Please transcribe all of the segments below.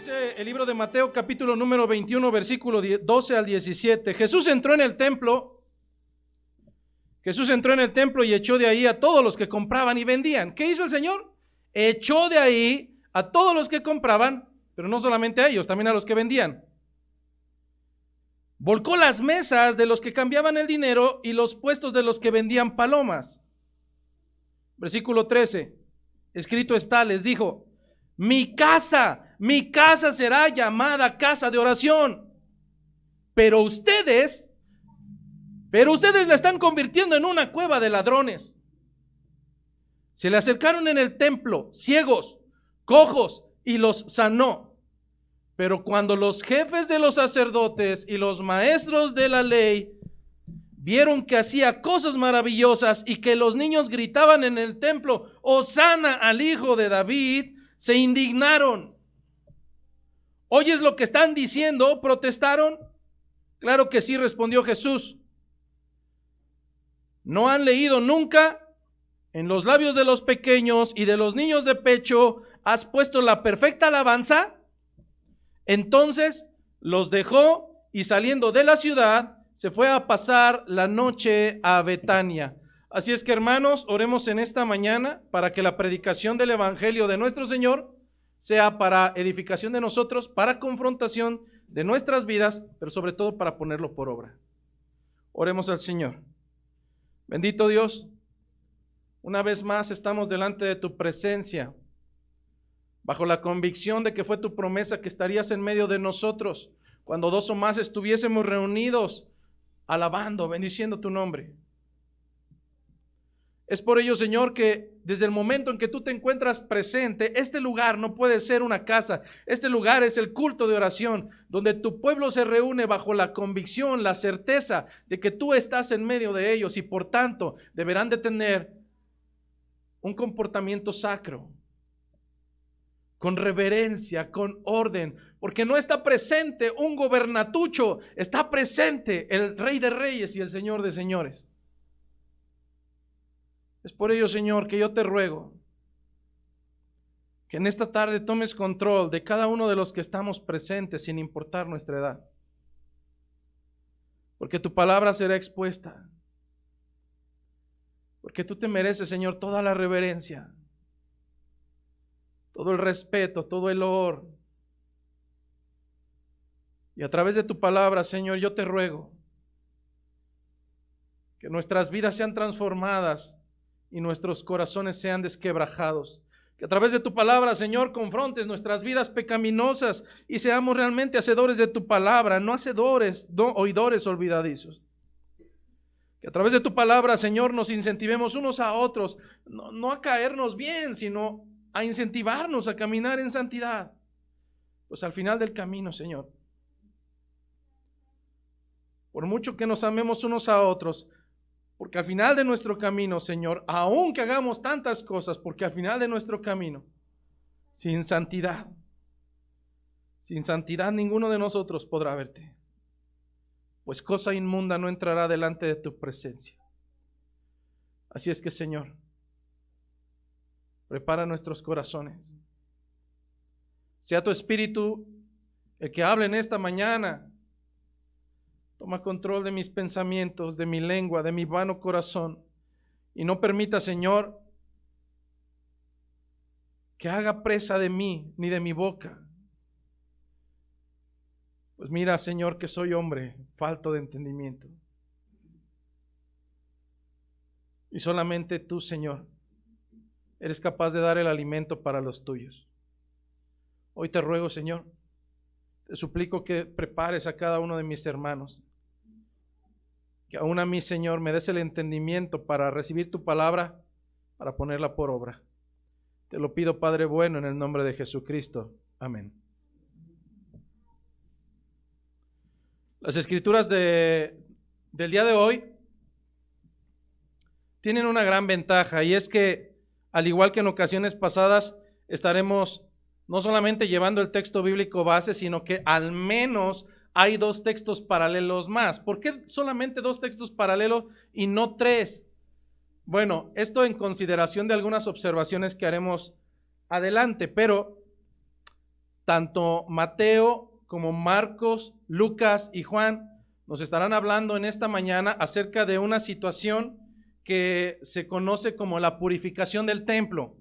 Dice el libro de Mateo, capítulo número 21, versículo 12 al 17. Jesús entró en el templo y echó de ahí a todos los que compraban y vendían. ¿Qué hizo el Señor? Echó de ahí a todos los que compraban, pero no solamente a ellos, también a los que vendían. Volcó las mesas de los que cambiaban el dinero y los puestos de los que vendían palomas. Versículo 13. Escrito está, les dijo: mi casa será llamada casa de oración, pero ustedes la están convirtiendo en una cueva de ladrones. Se le acercaron en el templo ciegos, cojos, y los sanó. Pero cuando los jefes de los sacerdotes y los maestros de la ley vieron que hacía cosas maravillosas y que los niños gritaban en el templo: Hosana al hijo de David, se indignaron. ¿Oyes lo que están diciendo? ¿Protestaron? Claro que sí, respondió Jesús. ¿No han leído nunca? En los labios de los pequeños y de los niños de pecho has puesto la perfecta alabanza. Entonces los dejó y saliendo de la ciudad se fue a pasar la noche a Betania. Así es que, hermanos, oremos en esta mañana para que la predicación del evangelio de nuestro Señor sea para edificación de nosotros, para confrontación de nuestras vidas, pero sobre todo para ponerlo por obra. Oremos al Señor. Bendito Dios, una vez más estamos delante de tu presencia, bajo la convicción de que fue tu promesa que estarías en medio de nosotros, cuando dos o más estuviésemos reunidos, alabando, bendiciendo tu nombre. Es por ello, Señor, que desde el momento en que tú te encuentras presente, este lugar no puede ser una casa. Este lugar es el culto de oración, donde tu pueblo se reúne bajo la convicción, la certeza de que tú estás en medio de ellos y por tanto deberán de tener un comportamiento sacro, con reverencia, con orden, porque no está presente un gobernatucho, está presente el Rey de Reyes y el Señor de Señores. Es por ello, Señor, que yo te ruego que en esta tarde tomes control de cada uno de los que estamos presentes, sin importar nuestra edad, porque tu palabra será expuesta, porque tú te mereces, Señor, toda la reverencia, todo el respeto, todo el honor. Y a través de tu palabra, Señor, yo te ruego que nuestras vidas sean transformadas y nuestros corazones sean desquebrajados. Que a través de tu palabra, Señor, confrontes nuestras vidas pecaminosas y seamos realmente hacedores de tu palabra, no hacedores, no oidores olvidadizos. Que a través de tu palabra, Señor, nos incentivemos unos a otros, no a caernos bien, sino a incentivarnos a caminar en santidad. Pues al final del camino, Señor, por mucho que nos amemos unos a otros, porque al final de nuestro camino, Señor, aunque hagamos tantas cosas, porque al final de nuestro camino, sin santidad ninguno de nosotros podrá verte, pues cosa inmunda no entrará delante de tu presencia. Así es que, Señor, prepara nuestros corazones. Sea tu Espíritu el que hable en esta mañana. Toma control de mis pensamientos, de mi lengua, de mi vano corazón. Y no permita, Señor, que haga presa de mí, ni de mi boca. Pues mira, Señor, que soy hombre falto de entendimiento. Y solamente tú, Señor, eres capaz de dar el alimento para los tuyos. Hoy te ruego, Señor, te suplico que prepares a cada uno de mis hermanos, que aún a mí, Señor, me des el entendimiento para recibir tu palabra, para ponerla por obra. Te lo pido, Padre bueno, en el nombre de Jesucristo. Amén. Las escrituras del día de hoy tienen una gran ventaja, y es que, al igual que en ocasiones pasadas, estaremos no solamente llevando el texto bíblico base, sino que al menos hay dos textos paralelos más. ¿Por qué solamente dos textos paralelos y no tres? Bueno, esto en consideración de algunas observaciones que haremos adelante, pero tanto Mateo como Marcos, Lucas y Juan nos estarán hablando en esta mañana acerca de una situación que se conoce como la purificación del templo,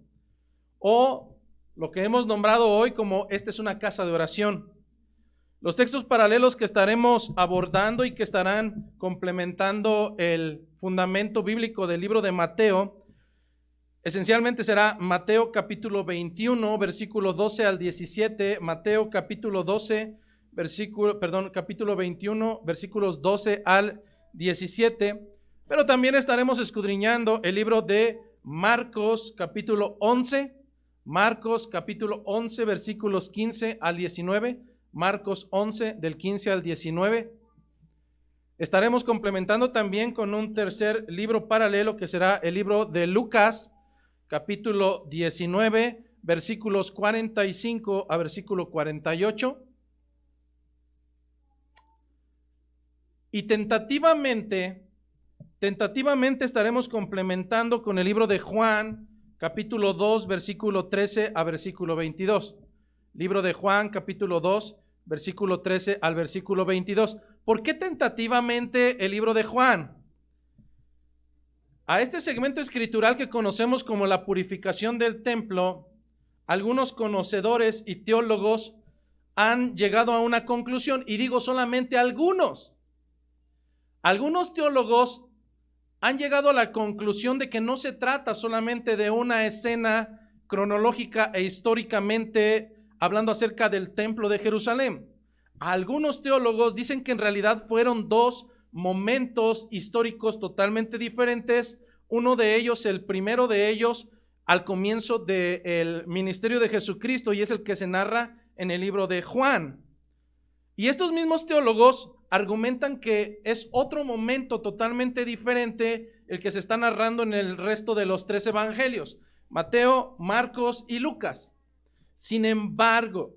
o lo que hemos nombrado hoy como esta es una casa de oración. Los textos paralelos que estaremos abordando y que estarán complementando el fundamento bíblico del libro de Mateo, esencialmente será Mateo capítulo 21, versículo 12 al 17, Mateo capítulo 21, versículos 12 al 17, pero también estaremos escudriñando el libro de Marcos capítulo 11, versículos 15 al 19, Marcos 11 del 15 al 19. Estaremos complementando también con un tercer libro paralelo que será el libro de Lucas, capítulo 19, versículos 45 a versículo 48. Y tentativamente estaremos complementando con el libro de Juan, capítulo 2, versículo 13 a versículo 22. Libro de Juan, capítulo 2, versículo 13 al versículo 22. ¿Por qué tentativamente el libro de Juan? A este segmento escritural que conocemos como la purificación del templo, algunos conocedores y teólogos han llegado a una conclusión, y digo solamente algunos. Algunos teólogos han llegado a la conclusión de que no se trata solamente de una escena cronológica e históricamente hablando acerca del templo de Jerusalén. Algunos teólogos dicen que en realidad fueron dos momentos históricos totalmente diferentes. Uno de ellos, el primero de ellos, al comienzo del ministerio de Jesucristo, y es el que se narra en el libro de Juan. Y estos mismos teólogos argumentan que es otro momento totalmente diferente el que se está narrando en el resto de los 3 evangelios, Mateo, Marcos y Lucas. Sin embargo,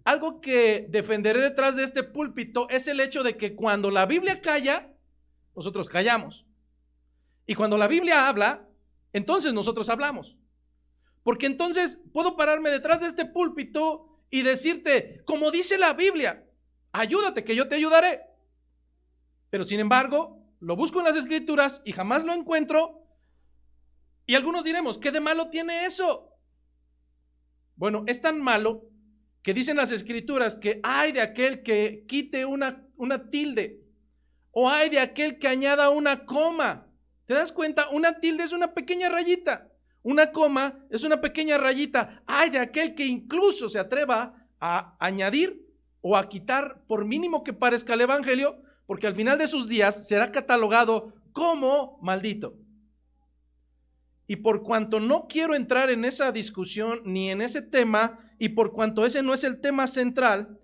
algo que defenderé detrás de este púlpito es el hecho de que cuando la Biblia calla, nosotros callamos. Y cuando la Biblia habla, entonces nosotros hablamos. Porque entonces puedo pararme detrás de este púlpito y decirte, como dice la Biblia, ayúdate que yo te ayudaré. Pero sin embargo, lo busco en las escrituras y jamás lo encuentro. Y algunos diremos, ¿qué de malo tiene eso? Bueno, es tan malo que dicen las escrituras que hay de aquel que quite una tilde, o hay de aquel que añada una coma. ¿Te das cuenta? Una tilde es una pequeña rayita, una coma es una pequeña rayita. Hay de aquel que incluso se atreva a añadir o a quitar, por mínimo que parezca, el evangelio, porque al final de sus días será catalogado como maldito. Y por cuanto no quiero entrar en esa discusión ni en ese tema, y por cuanto ese no es el tema central,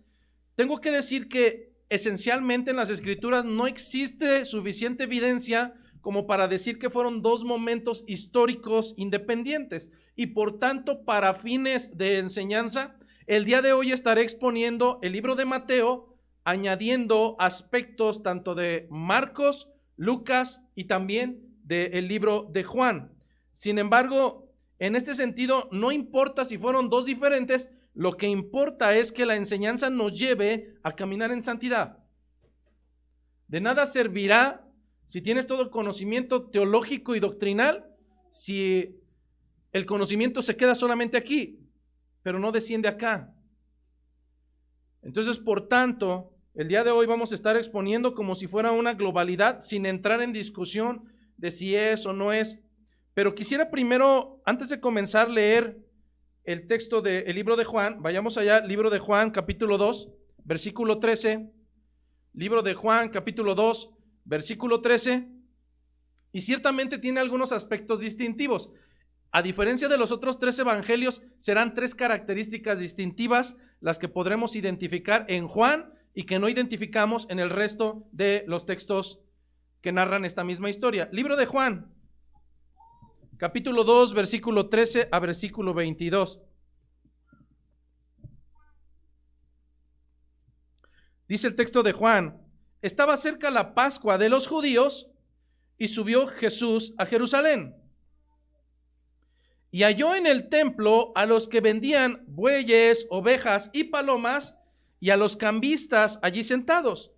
tengo que decir que esencialmente en las escrituras no existe suficiente evidencia como para decir que fueron dos momentos históricos independientes. Y por tanto, para fines de enseñanza, el día de hoy estaré exponiendo el libro de Mateo, añadiendo aspectos tanto de Marcos, Lucas y también del libro de Juan. Sin embargo, en este sentido, no importa si fueron dos diferentes, lo que importa es que la enseñanza nos lleve a caminar en santidad. De nada servirá si tienes todo el conocimiento teológico y doctrinal, si el conocimiento se queda solamente aquí, pero no desciende acá. Entonces, por tanto, el día de hoy vamos a estar exponiendo como si fuera una globalidad, sin entrar en discusión de si es o no es. Pero quisiera primero, antes de comenzar, leer el texto del libro de Juan. Vayamos allá, libro de Juan, capítulo 2, versículo 13. Libro de Juan, capítulo 2, versículo 13. Y ciertamente tiene algunos aspectos distintivos. A diferencia de los otros 3 evangelios, serán 3 características distintivas las que podremos identificar en Juan y que no identificamos en el resto de los textos que narran esta misma historia. Libro de Juan, capítulo 2, versículo 13 a versículo 22. Dice el texto de Juan: estaba cerca la Pascua de los judíos y subió Jesús a Jerusalén. y halló en el templo a los que vendían bueyes, ovejas y palomas, y a los cambistas allí sentados.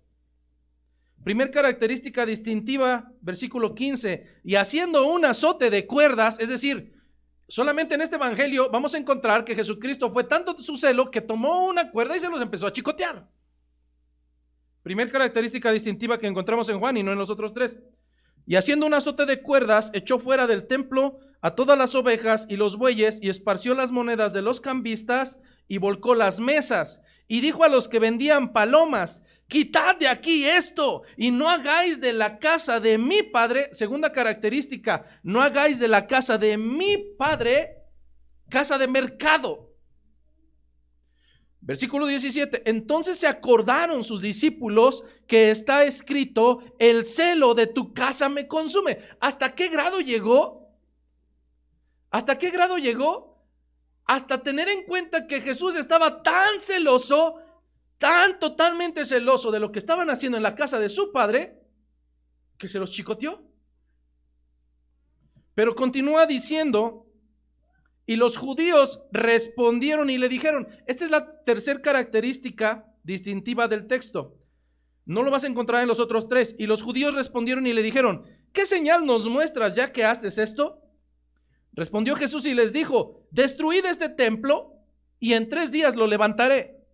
Primer característica distintiva, versículo 15, y haciendo un azote de cuerdas, es decir, solamente en este evangelio vamos a encontrar que Jesucristo fue tanto su celo que tomó una cuerda y se los empezó a chicotear. Primer característica distintiva que encontramos en Juan y no en los otros tres. Y haciendo un azote de cuerdas, echó fuera del templo a todas las ovejas y los bueyes y esparció las monedas de los cambistas y volcó las mesas. Y dijo a los que vendían palomas: quitad de aquí esto y no hagáis de la casa de mi padre, segunda característica, no hagáis de la casa de mi padre casa de mercado. Versículo 17, entonces se acordaron sus discípulos que está escrito: el celo de tu casa me consume. ¿Hasta qué grado llegó? ¿Hasta qué grado llegó? Hasta tener en cuenta que Jesús estaba tan celoso, tan totalmente celoso de lo que estaban haciendo en la casa de su padre, que se los chicoteó. Pero continúa diciendo: y los judíos respondieron y le dijeron. Esta es la tercera característica distintiva del texto. No lo vas a encontrar en los otros tres. Y los judíos respondieron y le dijeron: ¿qué señal nos muestras ya que haces esto? Respondió Jesús y les dijo: destruid este templo y en 3 días lo levantaré.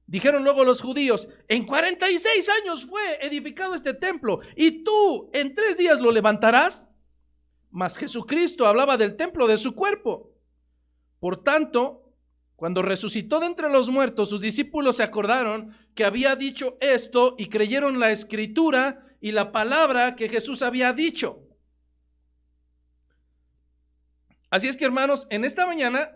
Dijeron luego los judíos: en 46 años fue edificado este templo y tú en 3 días lo levantarás. Mas Jesucristo hablaba del templo de su cuerpo. Por tanto, cuando resucitó de entre los muertos, sus discípulos se acordaron que había dicho esto y creyeron la escritura y la palabra que Jesús había dicho. Así es que, hermanos, en esta mañana,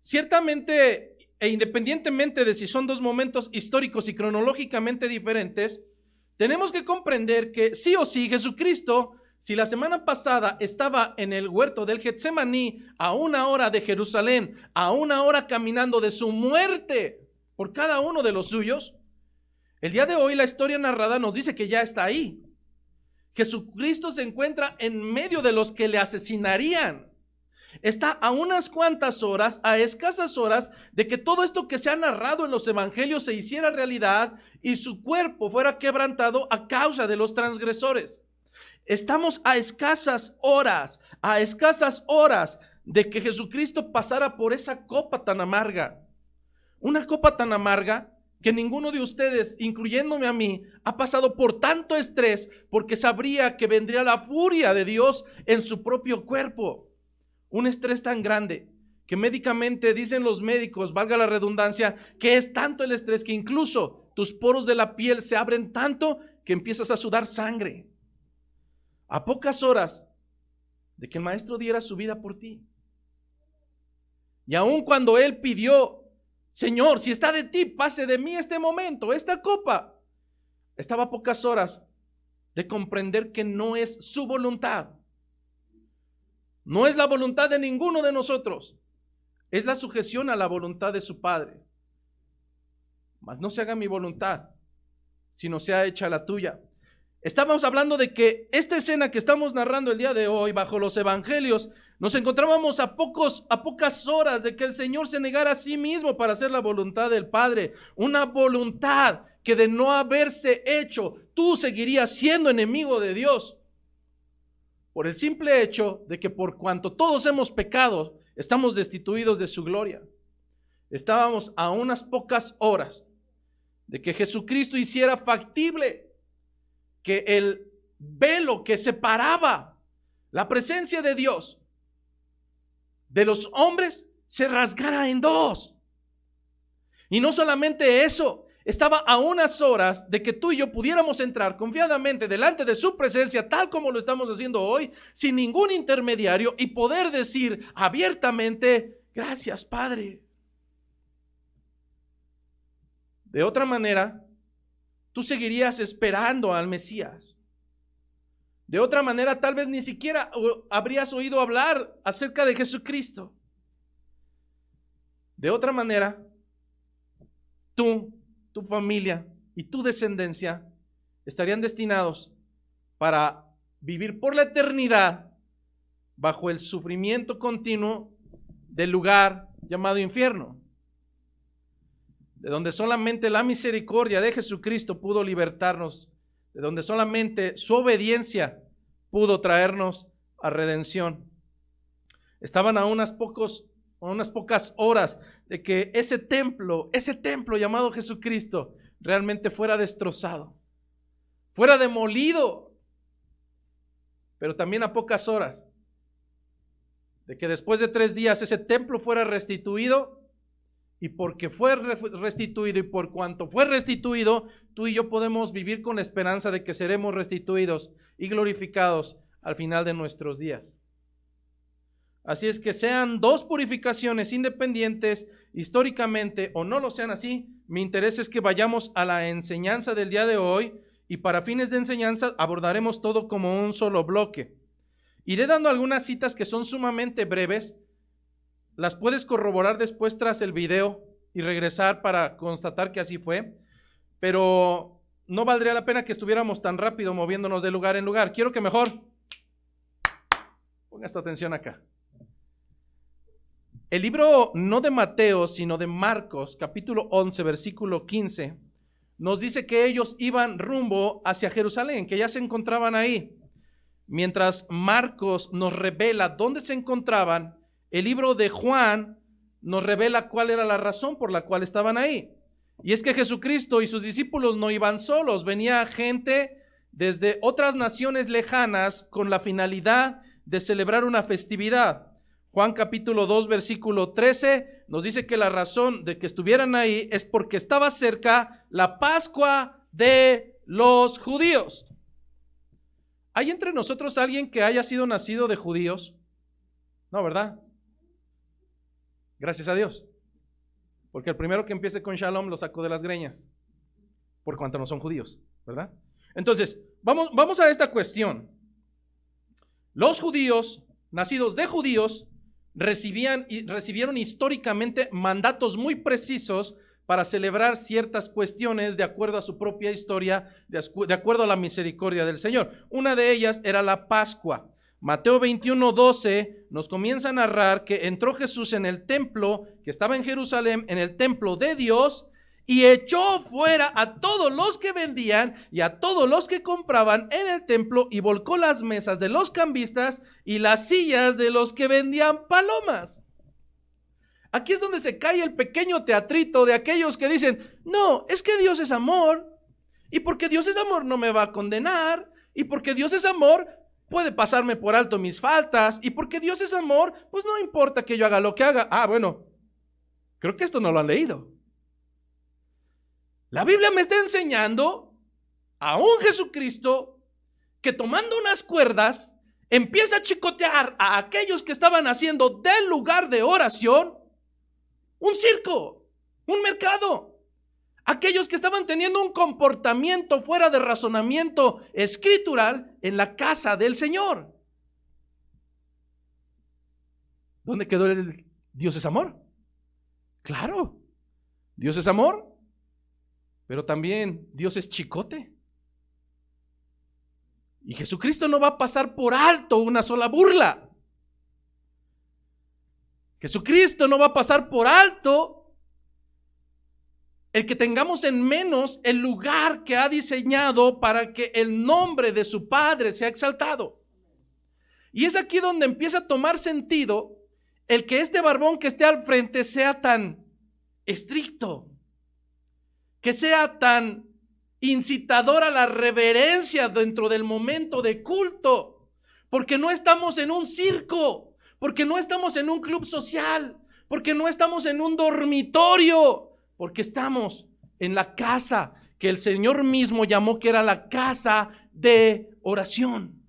ciertamente e independientemente de si son 2 momentos históricos y cronológicamente diferentes, tenemos que comprender que sí o sí Jesucristo, si la semana pasada estaba en el huerto del Getsemaní a 1 hora de Jerusalén, a 1 hora caminando de su muerte por cada uno de los suyos, el día de hoy la historia narrada nos dice que ya está ahí. Jesucristo se encuentra en medio de los que le asesinarían. Está a unas cuantas horas, a escasas horas, de que todo esto que se ha narrado en los evangelios se hiciera realidad y su cuerpo fuera quebrantado a causa de los transgresores. Estamos a escasas horas de que Jesucristo pasara por esa copa tan amarga. Una copa tan amarga que ninguno de ustedes, incluyéndome a mí, ha pasado por tanto estrés porque sabría que vendría la furia de Dios en su propio cuerpo. Un estrés tan grande que médicamente dicen los médicos, valga la redundancia, que es tanto el estrés que incluso tus poros de la piel se abren tanto que empiezas a sudar sangre. A pocas horas de que el maestro diera su vida por ti. Y aun cuando él pidió: Señor, si está de ti, pase de mí este momento, esta copa, estaba a pocas horas de comprender que no es su voluntad. No es la voluntad de ninguno de nosotros. Es la sujeción a la voluntad de su Padre. Mas no se haga mi voluntad, sino sea hecha la tuya. Estábamos hablando de que esta escena que estamos narrando el día de hoy bajo los evangelios, nos encontrábamos a pocas horas de que el Señor se negara a sí mismo para hacer la voluntad del Padre. Una voluntad que de no haberse hecho, tú seguirías siendo enemigo de Dios. Por el simple hecho de que por cuanto todos hemos pecado, estamos destituidos de su gloria. Estábamos a unas pocas horas de que Jesucristo hiciera factible que el velo que separaba la presencia de Dios de los hombres se rasgara en 2. Y no solamente eso, estaba a unas horas de que tú y yo pudiéramos entrar confiadamente delante de su presencia, tal como lo estamos haciendo hoy, sin ningún intermediario, y poder decir abiertamente: gracias, Padre. De otra manera, tú seguirías esperando al Mesías. De otra manera, tal vez ni siquiera habrías oído hablar acerca de Jesucristo. De otra manera, tú, tu familia y tu descendencia estarían destinados para vivir por la eternidad bajo el sufrimiento continuo del lugar llamado infierno, de donde solamente la misericordia de Jesucristo pudo libertarnos, de donde solamente su obediencia pudo traernos a redención. Estaban a unas pocas horas de que ese templo llamado Jesucristo realmente fuera destrozado, fuera demolido, pero también a pocas horas de que después de 3 días ese templo fuera restituido. Y porque fue restituido y por cuanto fue restituido, tú y yo podemos vivir con la esperanza de que seremos restituidos y glorificados al final de nuestros días. Así es que sean 2 purificaciones independientes históricamente o no lo sean así, mi interés es que vayamos a la enseñanza del día de hoy y para fines de enseñanza abordaremos todo como un solo bloque. Iré dando algunas citas que son sumamente breves. Las puedes corroborar después tras el video y regresar para constatar que así fue, pero no valdría la pena que estuviéramos tan rápido moviéndonos de lugar en lugar. Quiero que mejor pongas tu atención acá. El libro no de Mateo, sino de Marcos, capítulo 11, versículo 15, nos dice que ellos iban rumbo hacia Jerusalén, que ya se encontraban ahí. Mientras Marcos nos revela dónde se encontraban, el libro de Juan nos revela cuál era la razón por la cual estaban ahí. Y es que Jesucristo y sus discípulos no iban solos, venía gente desde otras naciones lejanas con la finalidad de celebrar una festividad. Juan capítulo 2 versículo 13 nos dice que la razón de que estuvieran ahí es porque estaba cerca la Pascua de los judíos. ¿Hay entre nosotros alguien que haya sido nacido de judíos? No, ¿verdad? Gracias a Dios, porque el primero que empiece con Shalom lo sacó de las greñas, por cuanto no son judíos, ¿verdad? Entonces, vamos a esta cuestión. Los judíos, nacidos de judíos, recibieron históricamente mandatos muy precisos para celebrar ciertas cuestiones de acuerdo a su propia historia, de acuerdo a la misericordia del Señor. Una de ellas era la Pascua. Mateo 21:12 nos comienza a narrar que entró Jesús en el templo que estaba en Jerusalén, en el templo de Dios, y echó fuera a todos los que vendían y a todos los que compraban en el templo y volcó las mesas de los cambistas y las sillas de los que vendían palomas. Aquí es donde se cae el pequeño teatrito de aquellos que dicen, no, es que Dios es amor, y porque Dios es amor no me va a condenar, y porque Dios es amor puede pasarme por alto mis faltas, y porque Dios es amor, pues no importa que yo haga lo que haga. Bueno, creo que esto no lo han leído. La Biblia me está enseñando a un Jesucristo que tomando unas cuerdas empieza a chicotear a aquellos que estaban haciendo del lugar de oración un circo, un mercado. Aquellos que estaban teniendo un comportamiento fuera de razonamiento escritural en la casa del Señor. ¿Dónde quedó el Dios es amor? Claro, Dios es amor, pero también Dios es chicote. Y Jesucristo no va a pasar por alto una sola burla. Jesucristo no va a pasar por alto el que tengamos en menos el lugar que ha diseñado para que el nombre de su Padre sea exaltado. Y es aquí donde empieza a tomar sentido el que este barbón que esté al frente sea tan estricto, que sea tan incitador a la reverencia dentro del momento de culto, porque no estamos en un circo, porque no estamos en un club social, porque no estamos en un dormitorio, porque estamos en la casa que el Señor mismo llamó que era la casa de oración.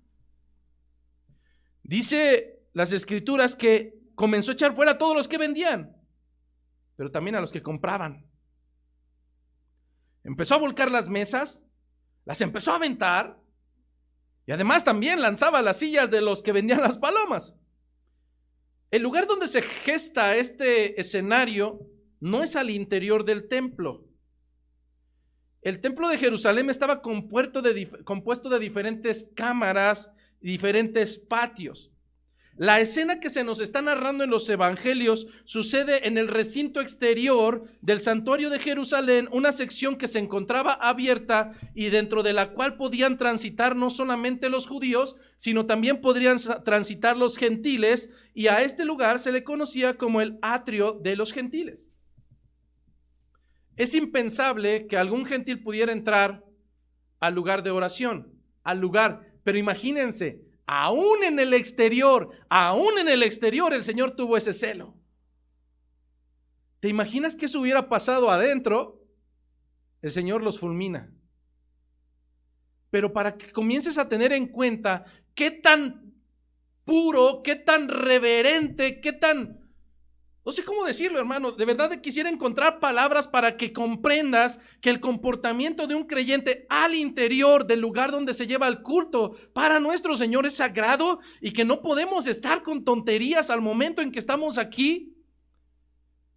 Dice las Escrituras que comenzó a echar fuera a todos los que vendían, pero también a los que compraban. Empezó a volcar las mesas, las empezó a aventar y además también lanzaba las sillas de los que vendían las palomas. El lugar donde se gesta este escenario no es al interior del templo. El templo de Jerusalén estaba compuesto de diferentes cámaras y diferentes patios. La escena que se nos está narrando en los evangelios sucede en el recinto exterior del santuario de Jerusalén, una sección que se encontraba abierta y dentro de la cual podían transitar no solamente los judíos, sino también podrían transitar los gentiles, y a este lugar se le conocía como el atrio de los gentiles. Es impensable que algún gentil pudiera entrar al lugar de oración, pero imagínense, aún en el exterior el Señor tuvo ese celo. ¿Te imaginas que eso hubiera pasado adentro? El Señor los fulmina. Pero para que comiences a tener en cuenta qué tan puro, qué tan reverente, no sé cómo decirlo, hermano, de verdad quisiera encontrar palabras para que comprendas que el comportamiento de un creyente al interior del lugar donde se lleva el culto para nuestro Señor es sagrado y que no podemos estar con tonterías al momento en que estamos aquí.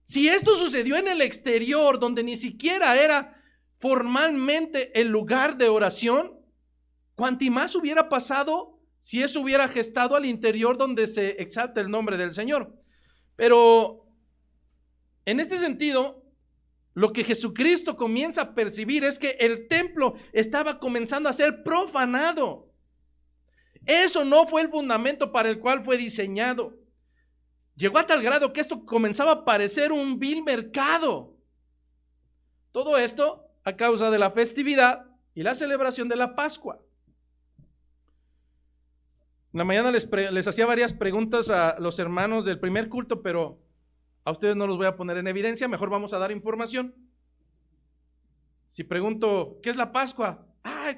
Si esto sucedió en el exterior, donde ni siquiera era formalmente el lugar de oración, cuanti más hubiera pasado si eso hubiera gestado al interior donde se exalta el nombre del Señor. Pero en este sentido, lo que Jesucristo comienza a percibir es que el templo estaba comenzando a ser profanado. Eso no fue el fundamento para el cual fue diseñado. Llegó a tal grado que esto comenzaba a parecer un vil mercado. Todo esto a causa de la festividad y la celebración de la Pascua. En la mañana les hacía varias preguntas a los hermanos del primer culto, pero a ustedes no los voy a poner en evidencia, mejor vamos a dar información. Si pregunto, ¿qué es la Pascua?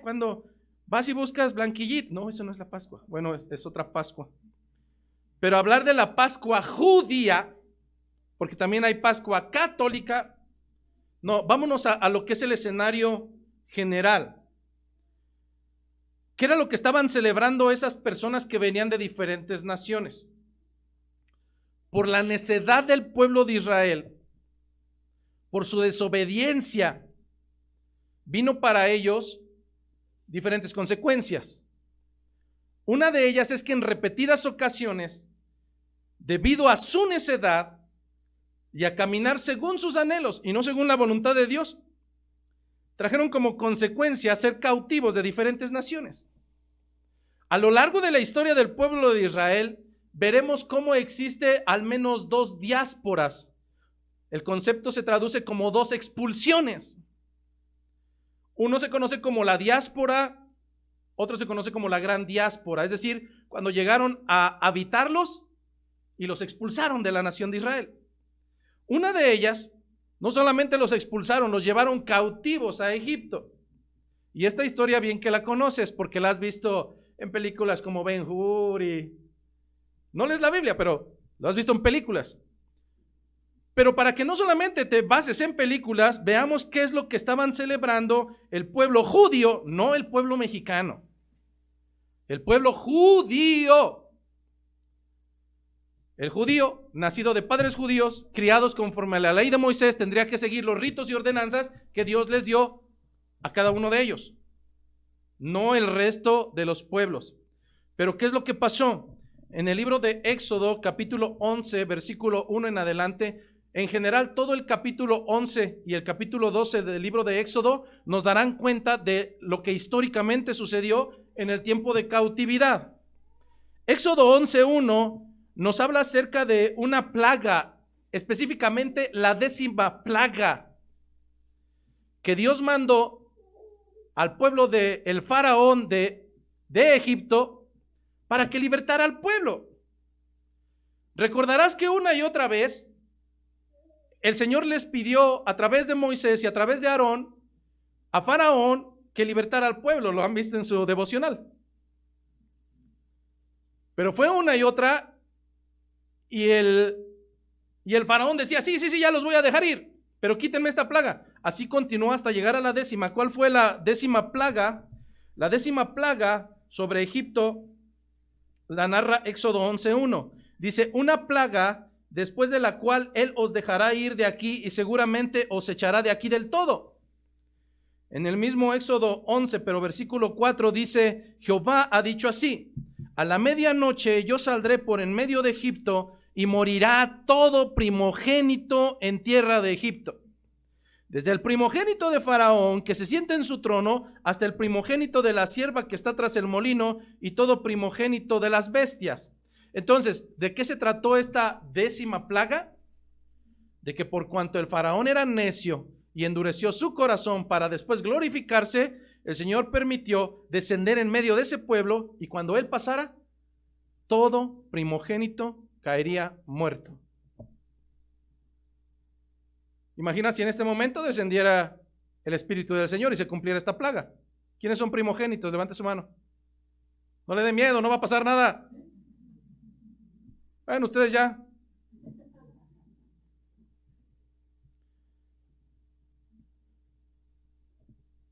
Cuando vas y buscas blanquillito. No, eso no es la Pascua. Bueno, es otra Pascua. Pero hablar de la Pascua judía, porque también hay Pascua católica, no, vámonos a lo que es el escenario general. ¿Qué era lo que estaban celebrando esas personas que venían de diferentes naciones? Por la necedad del pueblo de Israel, por su desobediencia, vino para ellos diferentes consecuencias. Una de ellas es que en repetidas ocasiones, debido a su necedad y a caminar según sus anhelos y no según la voluntad de Dios, trajeron como consecuencia ser cautivos de diferentes naciones. A lo largo de la historia del pueblo de Israel, veremos cómo existe al menos 2 diásporas. El concepto se traduce como 2 expulsiones. Uno se conoce como la diáspora, otro se conoce como la gran diáspora, es decir, cuando llegaron a habitarlos y los expulsaron de la nación de Israel. Una de ellas, no solamente los expulsaron, los llevaron cautivos a Egipto. Y esta historia bien que la conoces porque la has visto en películas como Ben-Hur y... No lees la Biblia, pero lo has visto en películas. Pero para que no solamente te bases en películas, veamos qué es lo que estaban celebrando el pueblo judío, no el pueblo mexicano. El pueblo judío. El judío, nacido de padres judíos, criados conforme a la ley de Moisés, tendría que seguir los ritos y ordenanzas que Dios les dio a cada uno de ellos, no el resto de los pueblos. Pero ¿qué es lo que pasó? En el libro de Éxodo, capítulo 11, versículo 1 en adelante, en general todo el capítulo 11 y el capítulo 12 del libro de Éxodo nos darán cuenta de lo que históricamente sucedió en el tiempo de cautividad. Éxodo 11:1 nos habla acerca de una plaga, específicamente la 10ª plaga que Dios mandó al pueblo del faraón de Egipto para que libertara al pueblo. Recordarás que una y otra vez el Señor les pidió a través de Moisés y a través de Aarón a Faraón que libertara al pueblo. Lo han visto en su devocional. Pero fue una y otra y el Faraón decía, sí, ya los voy a dejar ir, pero quítenme esta plaga. Así continuó hasta llegar a la 10ª. ¿Cuál fue la 10ª plaga? La 10ª plaga sobre Egipto la narra Éxodo 11:1. Dice, una plaga después de la cual él os dejará ir de aquí y seguramente os echará de aquí del todo. En el mismo Éxodo 11, pero versículo 4 dice, Jehová ha dicho así, a la medianoche yo saldré por en medio de Egipto y morirá todo primogénito en tierra de Egipto. Desde el primogénito de Faraón que se sienta en su trono hasta el primogénito de la sierva que está tras el molino y todo primogénito de las bestias. Entonces, ¿de qué se trató esta 10ª plaga? De que por cuanto el Faraón era necio y endureció su corazón para después glorificarse, el Señor permitió descender en medio de ese pueblo y cuando él pasara, todo primogénito caería muerto. Imagina si en este momento descendiera el Espíritu del Señor y se cumpliera esta plaga. ¿Quiénes son primogénitos? Levante su mano. No le dé miedo, no va a pasar nada. Bueno, ustedes ya.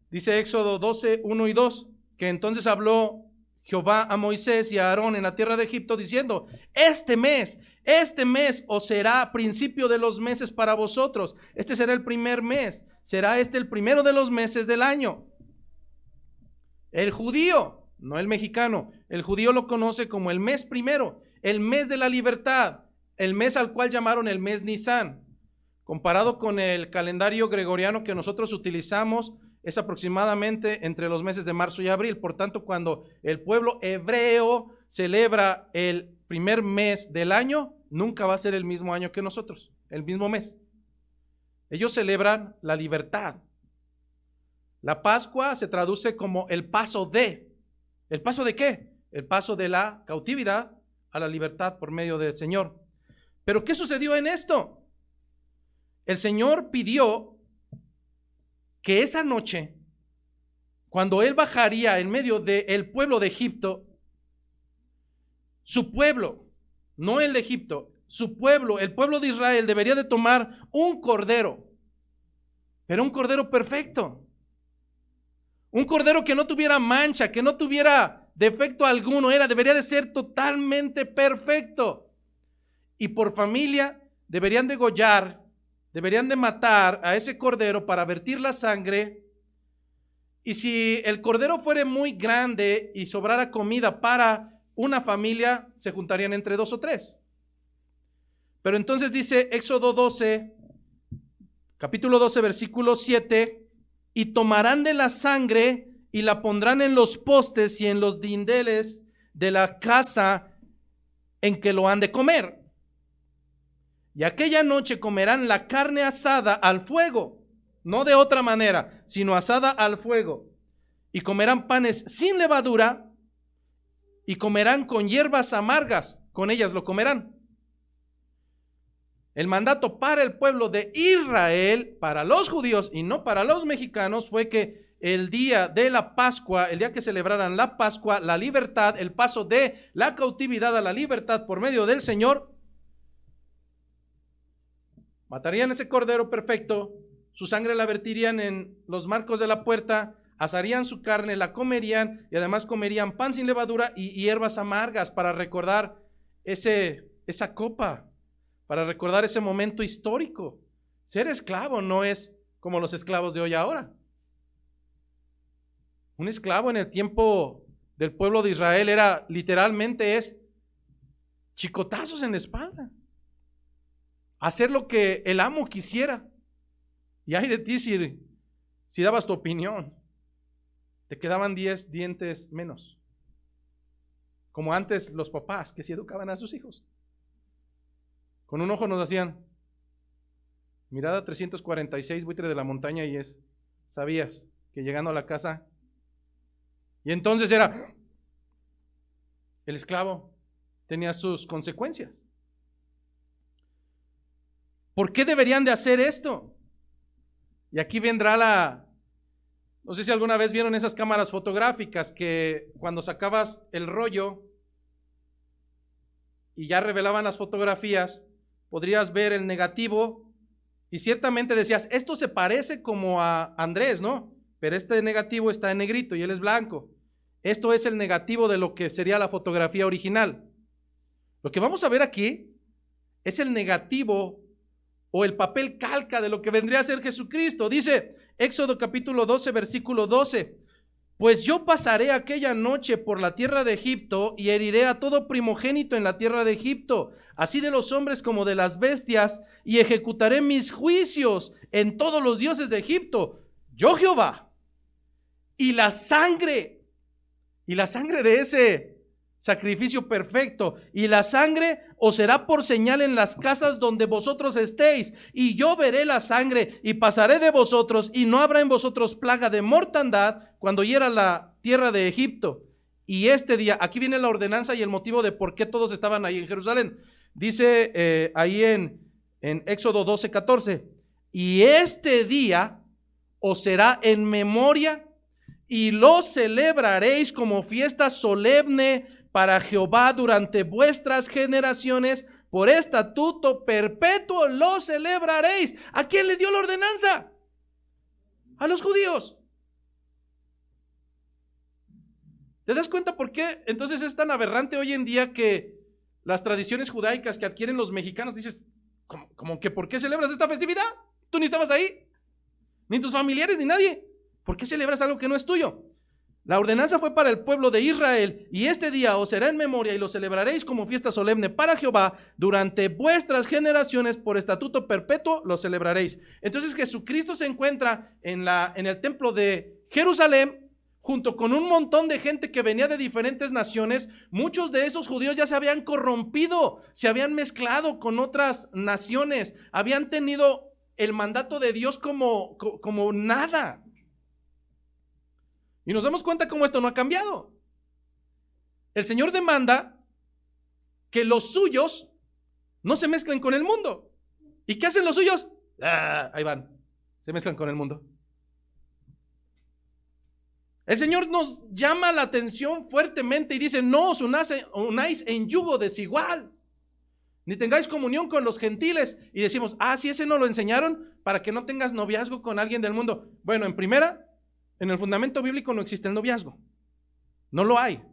Dice Éxodo 12, 1 y 2, que entonces habló Jehová a Moisés y a Aarón en la tierra de Egipto diciendo, este mes os será principio de los meses para vosotros. Este será el primer mes. Será este el primero de los meses del año. El judío, no el mexicano, el judío lo conoce como el mes primero, el mes de la libertad, el mes al cual llamaron el mes Nisán. Comparado con el calendario gregoriano que nosotros utilizamos, es aproximadamente entre los meses de marzo y abril. Por tanto, cuando el pueblo hebreo celebra el primer mes del año, nunca va a ser el mismo año que nosotros, el mismo mes. Ellos celebran la libertad. La Pascua se traduce como el paso de. ¿El paso de qué? El paso de la cautividad a la libertad por medio del Señor. Pero ¿qué sucedió en esto? El Señor pidió que esa noche, cuando Él bajaría en medio del pueblo de Egipto, su pueblo, no el de Egipto, su pueblo, el pueblo de Israel debería de tomar un cordero, pero un cordero perfecto, un cordero que no tuviera mancha, que no tuviera defecto alguno, debería de ser totalmente perfecto. Y por familia deberían degollar, deberían de matar a ese cordero para vertir la sangre. Y si el cordero fuera muy grande y sobrara comida para una familia, se juntarían entre 2 o 3. Pero entonces dice Éxodo 12, capítulo 12, versículo 7, y tomarán de la sangre y la pondrán en los postes y en los dinteles de la casa en que lo han de comer. Y aquella noche comerán la carne asada al fuego, no de otra manera, sino asada al fuego. Y comerán panes sin levadura y comerán con hierbas amargas, con ellas lo comerán. El mandato para el pueblo de Israel, para los judíos y no para los mexicanos, fue que el día de la Pascua, el día que celebraran la Pascua, la libertad, el paso de la cautividad a la libertad por medio del Señor, matarían ese cordero perfecto, su sangre la vertirían en los marcos de la puerta, asarían su carne, la comerían y además comerían pan sin levadura y hierbas amargas para recordar esa copa, para recordar ese momento histórico. Ser esclavo no es como los esclavos de hoy ahora. Un esclavo en el tiempo del pueblo de Israel era literalmente chicotazos en la espalda. Hacer lo que el amo quisiera. Y ay de ti si dabas tu opinión. Te quedaban 10 dientes menos. Como antes los papás que sí educaban a sus hijos. Con un ojo nos hacían mirada 346, buitre de la montaña, y sabías que llegando a la casa, y entonces era el esclavo, tenía sus consecuencias. ¿Por qué deberían de hacer esto? Y aquí vendrá no sé si alguna vez vieron esas cámaras fotográficas que cuando sacabas el rollo y ya revelaban las fotografías, podrías ver el negativo y ciertamente decías, esto se parece como a Andrés, ¿no? Pero este negativo está en negrito y él es blanco. Esto es el negativo de lo que sería la fotografía original. Lo que vamos a ver aquí es el negativo o el papel calca de lo que vendría a ser Jesucristo. Dice Éxodo capítulo 12, versículo 12, Pues yo pasaré aquella noche por la tierra de Egipto y heriré a todo primogénito en la tierra de Egipto, así de los hombres como de las bestias, y ejecutaré mis juicios en todos los dioses de Egipto. Yo Jehová. Y la sangre de ese sacrificio perfecto, y la sangre os será por señal en las casas donde vosotros estéis, y yo veré la sangre y pasaré de vosotros, y no habrá en vosotros plaga de mortandad cuando hiera la tierra de Egipto. Y este día, aquí viene la ordenanza y el motivo de por qué todos estaban ahí en Jerusalén. Dice ahí en Éxodo 12:14, y este día os será en memoria y lo celebraréis como fiesta solemne para Jehová durante vuestras generaciones, por estatuto perpetuo lo celebraréis. ¿A quién le dio la ordenanza? A los judíos. ¿Te das cuenta por qué entonces es tan aberrante hoy en día que las tradiciones judaicas que adquieren los mexicanos, dices, como que ¿por qué celebras esta festividad? Tú ni estabas ahí, ni tus familiares, ni nadie. ¿Por qué celebras algo que no es tuyo? La ordenanza fue para el pueblo de Israel, y este día os será en memoria y lo celebraréis como fiesta solemne para Jehová durante vuestras generaciones, por estatuto perpetuo lo celebraréis. Entonces Jesucristo se encuentra en el templo de Jerusalén junto con un montón de gente que venía de diferentes naciones. Muchos de esos judíos ya se habían corrompido, se habían mezclado con otras naciones, habían tenido el mandato de Dios como nada. Y nos damos cuenta cómo esto no ha cambiado. El Señor demanda que los suyos no se mezclen con el mundo. ¿Y qué hacen los suyos? Ahí van, se mezclan con el mundo. El Señor nos llama la atención fuertemente y dice, no os unáis en yugo desigual, ni tengáis comunión con los gentiles. Y decimos, si ese no lo enseñaron para que no tengas noviazgo con alguien del mundo. Bueno, en primera, en el fundamento bíblico no existe el noviazgo. No lo hay.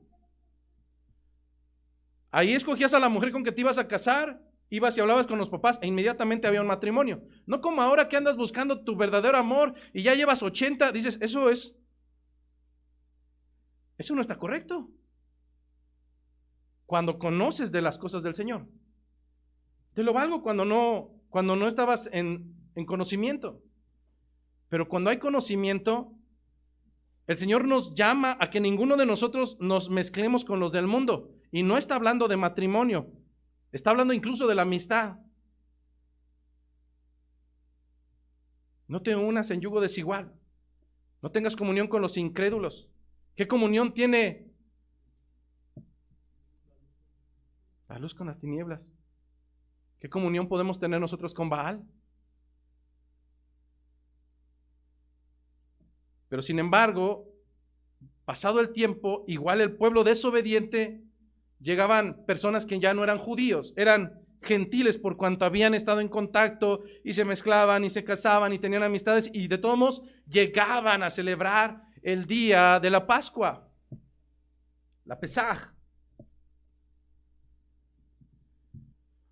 Ahí escogías a la mujer con que te ibas a casar, ibas y hablabas con los papás e inmediatamente había un matrimonio. No como ahora que andas buscando tu verdadero amor y ya llevas 80, dices, eso no está correcto. Cuando conoces de las cosas del Señor. Te lo valgo cuando no estabas en conocimiento. Pero cuando hay conocimiento, el Señor nos llama a que ninguno de nosotros nos mezclemos con los del mundo. Y no está hablando de matrimonio, está hablando incluso de la amistad. No te unas en yugo desigual. No tengas comunión con los incrédulos. ¿Qué comunión tiene la luz con las tinieblas? ¿Qué comunión podemos tener nosotros con Baal? Pero sin embargo, pasado el tiempo, igual el pueblo desobediente, llegaban personas que ya no eran judíos, eran gentiles por cuanto habían estado en contacto y se mezclaban y se casaban y tenían amistades, y de todos modos llegaban a celebrar el día de la Pascua, la Pesaj.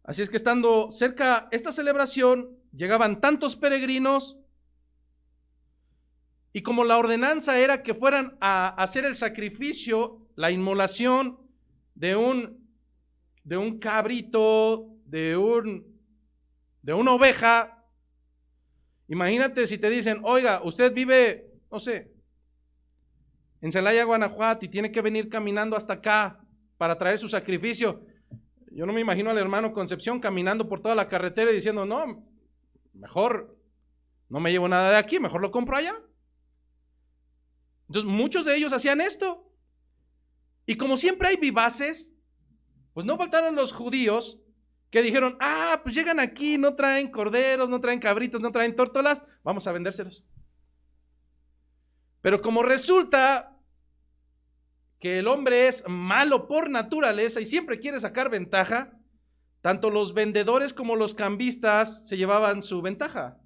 Así es que estando cerca esta celebración, llegaban tantos peregrinos, y como la ordenanza era que fueran a hacer el sacrificio, la inmolación de un cabrito, de una oveja. Imagínate si te dicen, oiga, usted vive, no sé, en Celaya, Guanajuato, y tiene que venir caminando hasta acá para traer su sacrificio. Yo no me imagino al hermano Concepción caminando por toda la carretera y diciendo, no, mejor no me llevo nada de aquí, mejor lo compro allá. Entonces muchos de ellos hacían esto. Y como siempre hay vivaces, pues no faltaron los judíos que dijeron, pues llegan aquí, no traen corderos, no traen cabritos, no traen tórtolas, vamos a vendérselos. Pero como resulta que el hombre es malo por naturaleza y siempre quiere sacar ventaja, tanto los vendedores como los cambistas se llevaban su ventaja.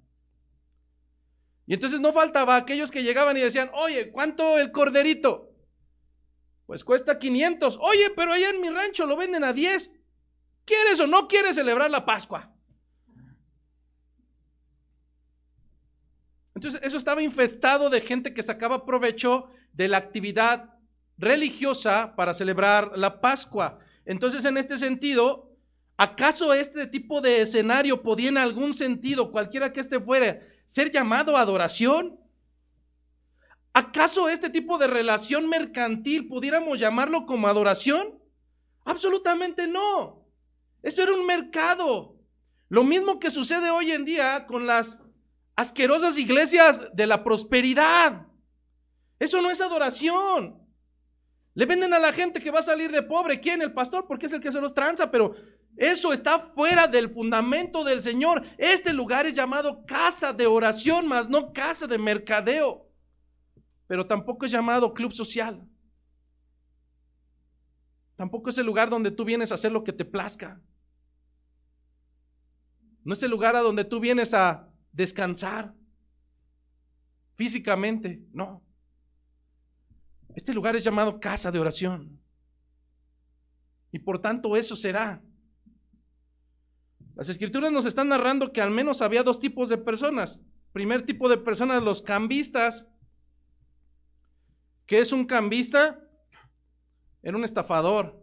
Y entonces no faltaba aquellos que llegaban y decían, oye, ¿cuánto el corderito? Pues cuesta 500. Oye, pero allá en mi rancho lo venden a 10. ¿Quieres o no quieres celebrar la Pascua? Entonces eso estaba infestado de gente que sacaba provecho, de la actividad religiosa para celebrar la Pascua. Entonces, en este sentido, ¿acaso este tipo de escenario podía en algún sentido, cualquiera que este fuera, ser llamado adoración? ¿Acaso este tipo de relación mercantil pudiéramos llamarlo como adoración? Absolutamente no. Eso era un mercado. Lo mismo que sucede hoy en día con las asquerosas iglesias de la prosperidad. Eso no es adoración. Le venden a la gente que va a salir de pobre. ¿Quién? El pastor, porque es el que se los tranza, pero eso está fuera del fundamento del Señor. Este lugar es llamado casa de oración, más no casa de mercadeo. Pero tampoco es llamado club social. Tampoco es el lugar donde tú vienes a hacer lo que te plazca. No es el lugar a donde tú vienes a descansar físicamente, no. Este lugar es llamado casa de oración. Y por tanto eso será. Las escrituras nos están narrando que al menos había dos tipos de personas. Primer tipo de personas, los cambistas. ¿Qué es un cambista? Era un estafador.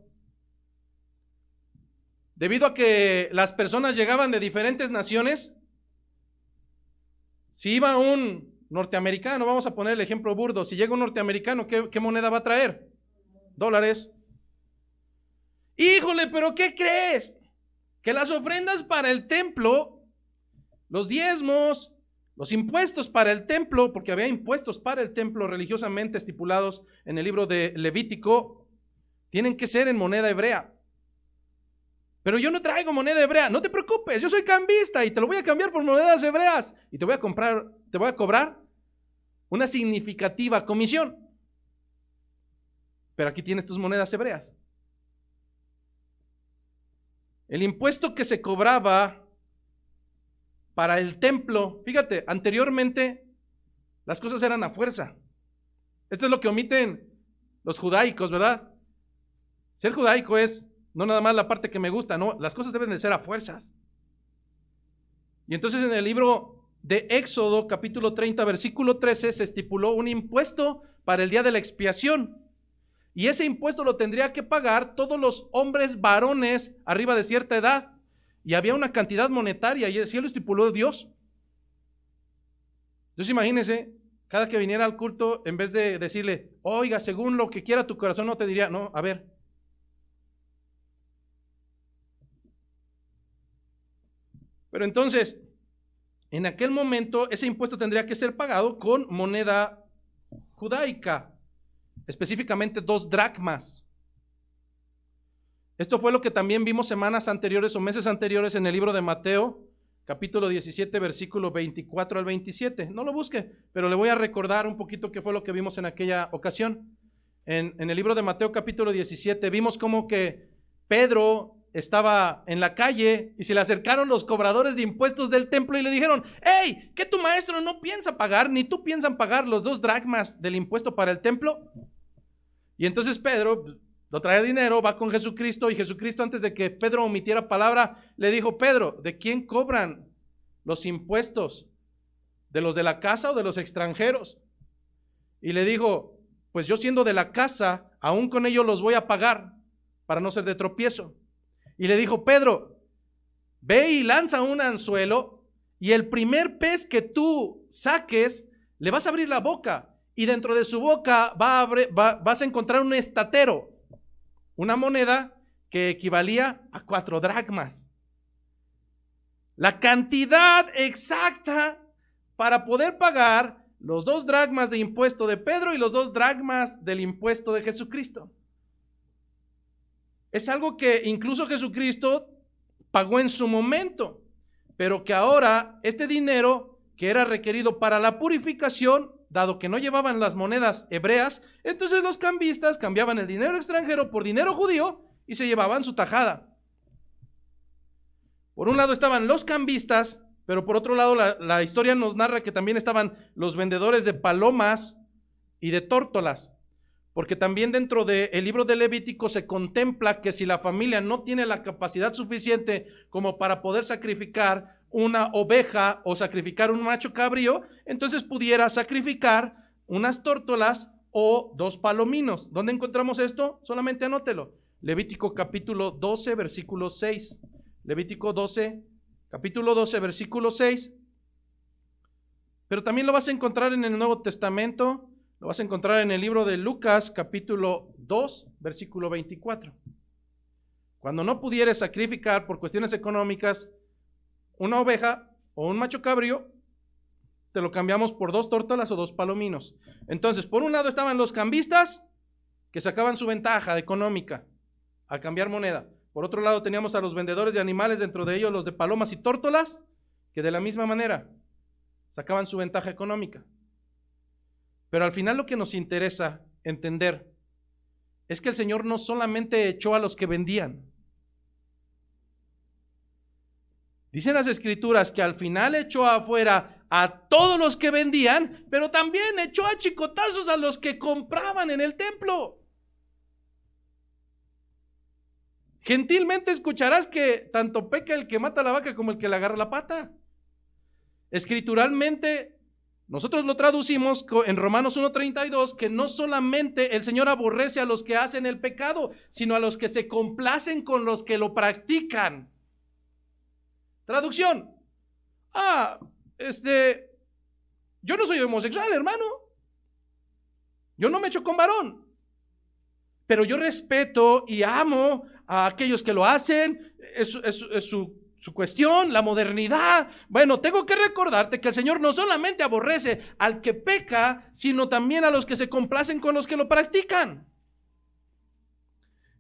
Debido a que las personas llegaban de diferentes naciones, si iba un norteamericano, vamos a poner el ejemplo burdo, si llega un norteamericano, ¿qué moneda va a traer? Dólares. Híjole, pero ¿qué crees? Que las ofrendas para el templo, los diezmos, los impuestos para el templo, porque había impuestos para el templo religiosamente estipulados en el libro de Levítico, tienen que ser en moneda hebrea. Pero yo no traigo moneda hebrea, no te preocupes, yo soy cambista y te lo voy a cambiar por monedas hebreas y te voy a cobrar una significativa comisión. Pero aquí tienes tus monedas hebreas. El impuesto que se cobraba para el templo, fíjate, anteriormente las cosas eran a fuerza. Esto es lo que omiten los judaicos, ¿verdad? Ser judaico es no nada más la parte que me gusta, no, las cosas deben de ser a fuerzas. Y entonces en el libro de Éxodo, capítulo 30, versículo 13, se estipuló un impuesto para el día de la expiación. Y ese impuesto lo tendría que pagar todos los hombres varones arriba de cierta edad. Y había una cantidad monetaria y así lo estipuló Dios. Entonces imagínense, cada que viniera al culto, en vez de decirle, oiga, según lo que quiera tu corazón, no te diría, no, a ver. Pero entonces, en aquel momento, ese impuesto tendría que ser pagado con moneda judaica, específicamente 2 dracmas. Esto fue lo que también vimos semanas anteriores o meses anteriores en el libro de Mateo, capítulo 17, versículo 24 al 27. No lo busque, pero le voy a recordar un poquito qué fue lo que vimos en aquella ocasión. En el libro de Mateo, capítulo 17, vimos como que Pedro estaba en la calle y se le acercaron los cobradores de impuestos del templo y le dijeron, hey, ¿que tu maestro no piensa pagar, ni tú piensan pagar los 2 dracmas del impuesto para el templo? Y entonces Pedro lo trae dinero, va con Jesucristo y Jesucristo, antes de que Pedro omitiera palabra, le dijo, Pedro, ¿de quién cobran los impuestos? ¿De los de la casa o de los extranjeros? Y le dijo, pues yo siendo de la casa, aún con ellos los voy a pagar para no ser de tropiezo. Y le dijo, Pedro, ve y lanza un anzuelo y el primer pez que tú saques, le vas a abrir la boca y dentro de su boca vas a encontrar un estatero, una moneda que equivalía a 4 dracmas. La cantidad exacta para poder pagar los 2 dracmas de impuesto de Pedro y los 2 dracmas del impuesto de Jesucristo. Es algo que incluso Jesucristo pagó en su momento, pero que ahora este dinero que era requerido para la purificación, dado que no llevaban las monedas hebreas, entonces los cambistas cambiaban el dinero extranjero por dinero judío y se llevaban su tajada. Por un lado estaban los cambistas, pero por otro lado la historia nos narra que también estaban los vendedores de palomas y de tórtolas. Porque también dentro del libro de Levítico se contempla que si la familia no tiene la capacidad suficiente como para poder sacrificar una oveja o sacrificar un macho cabrío, entonces pudiera sacrificar unas tórtolas o 2 palominos. ¿Dónde encontramos esto? Solamente anótelo. Levítico capítulo 12, versículo 6. Levítico 12, capítulo 12, versículo 6. Pero también lo vas a encontrar en el Nuevo Testamento. Lo vas a encontrar en el libro de Lucas, capítulo 2, versículo 24. Cuando no pudieres sacrificar por cuestiones económicas una oveja o un macho cabrío, te lo cambiamos por 2 tórtolas o 2 palominos. Entonces, por un lado estaban los cambistas que sacaban su ventaja económica al cambiar moneda. Por otro lado teníamos a los vendedores de animales, dentro de ellos los de palomas y tórtolas, que de la misma manera sacaban su ventaja económica. Pero al final lo que nos interesa entender es que el Señor no solamente echó a los que vendían. Dicen las Escrituras que al final echó afuera a todos los que vendían, pero también echó a chicotazos a los que compraban en el templo. Gentilmente escucharás que tanto peca el que mata la vaca como el que le agarra la pata. Escrituralmente, nosotros lo traducimos en Romanos 1:32, que no solamente el Señor aborrece a los que hacen el pecado, sino a los que se complacen con los que lo practican. Traducción. Yo no soy homosexual, hermano. Yo no me echo con varón. Pero yo respeto y amo a aquellos que lo hacen. Es su cuestión, la modernidad. Bueno, tengo que recordarte que el Señor no solamente aborrece al que peca, sino también a los que se complacen con los que lo practican.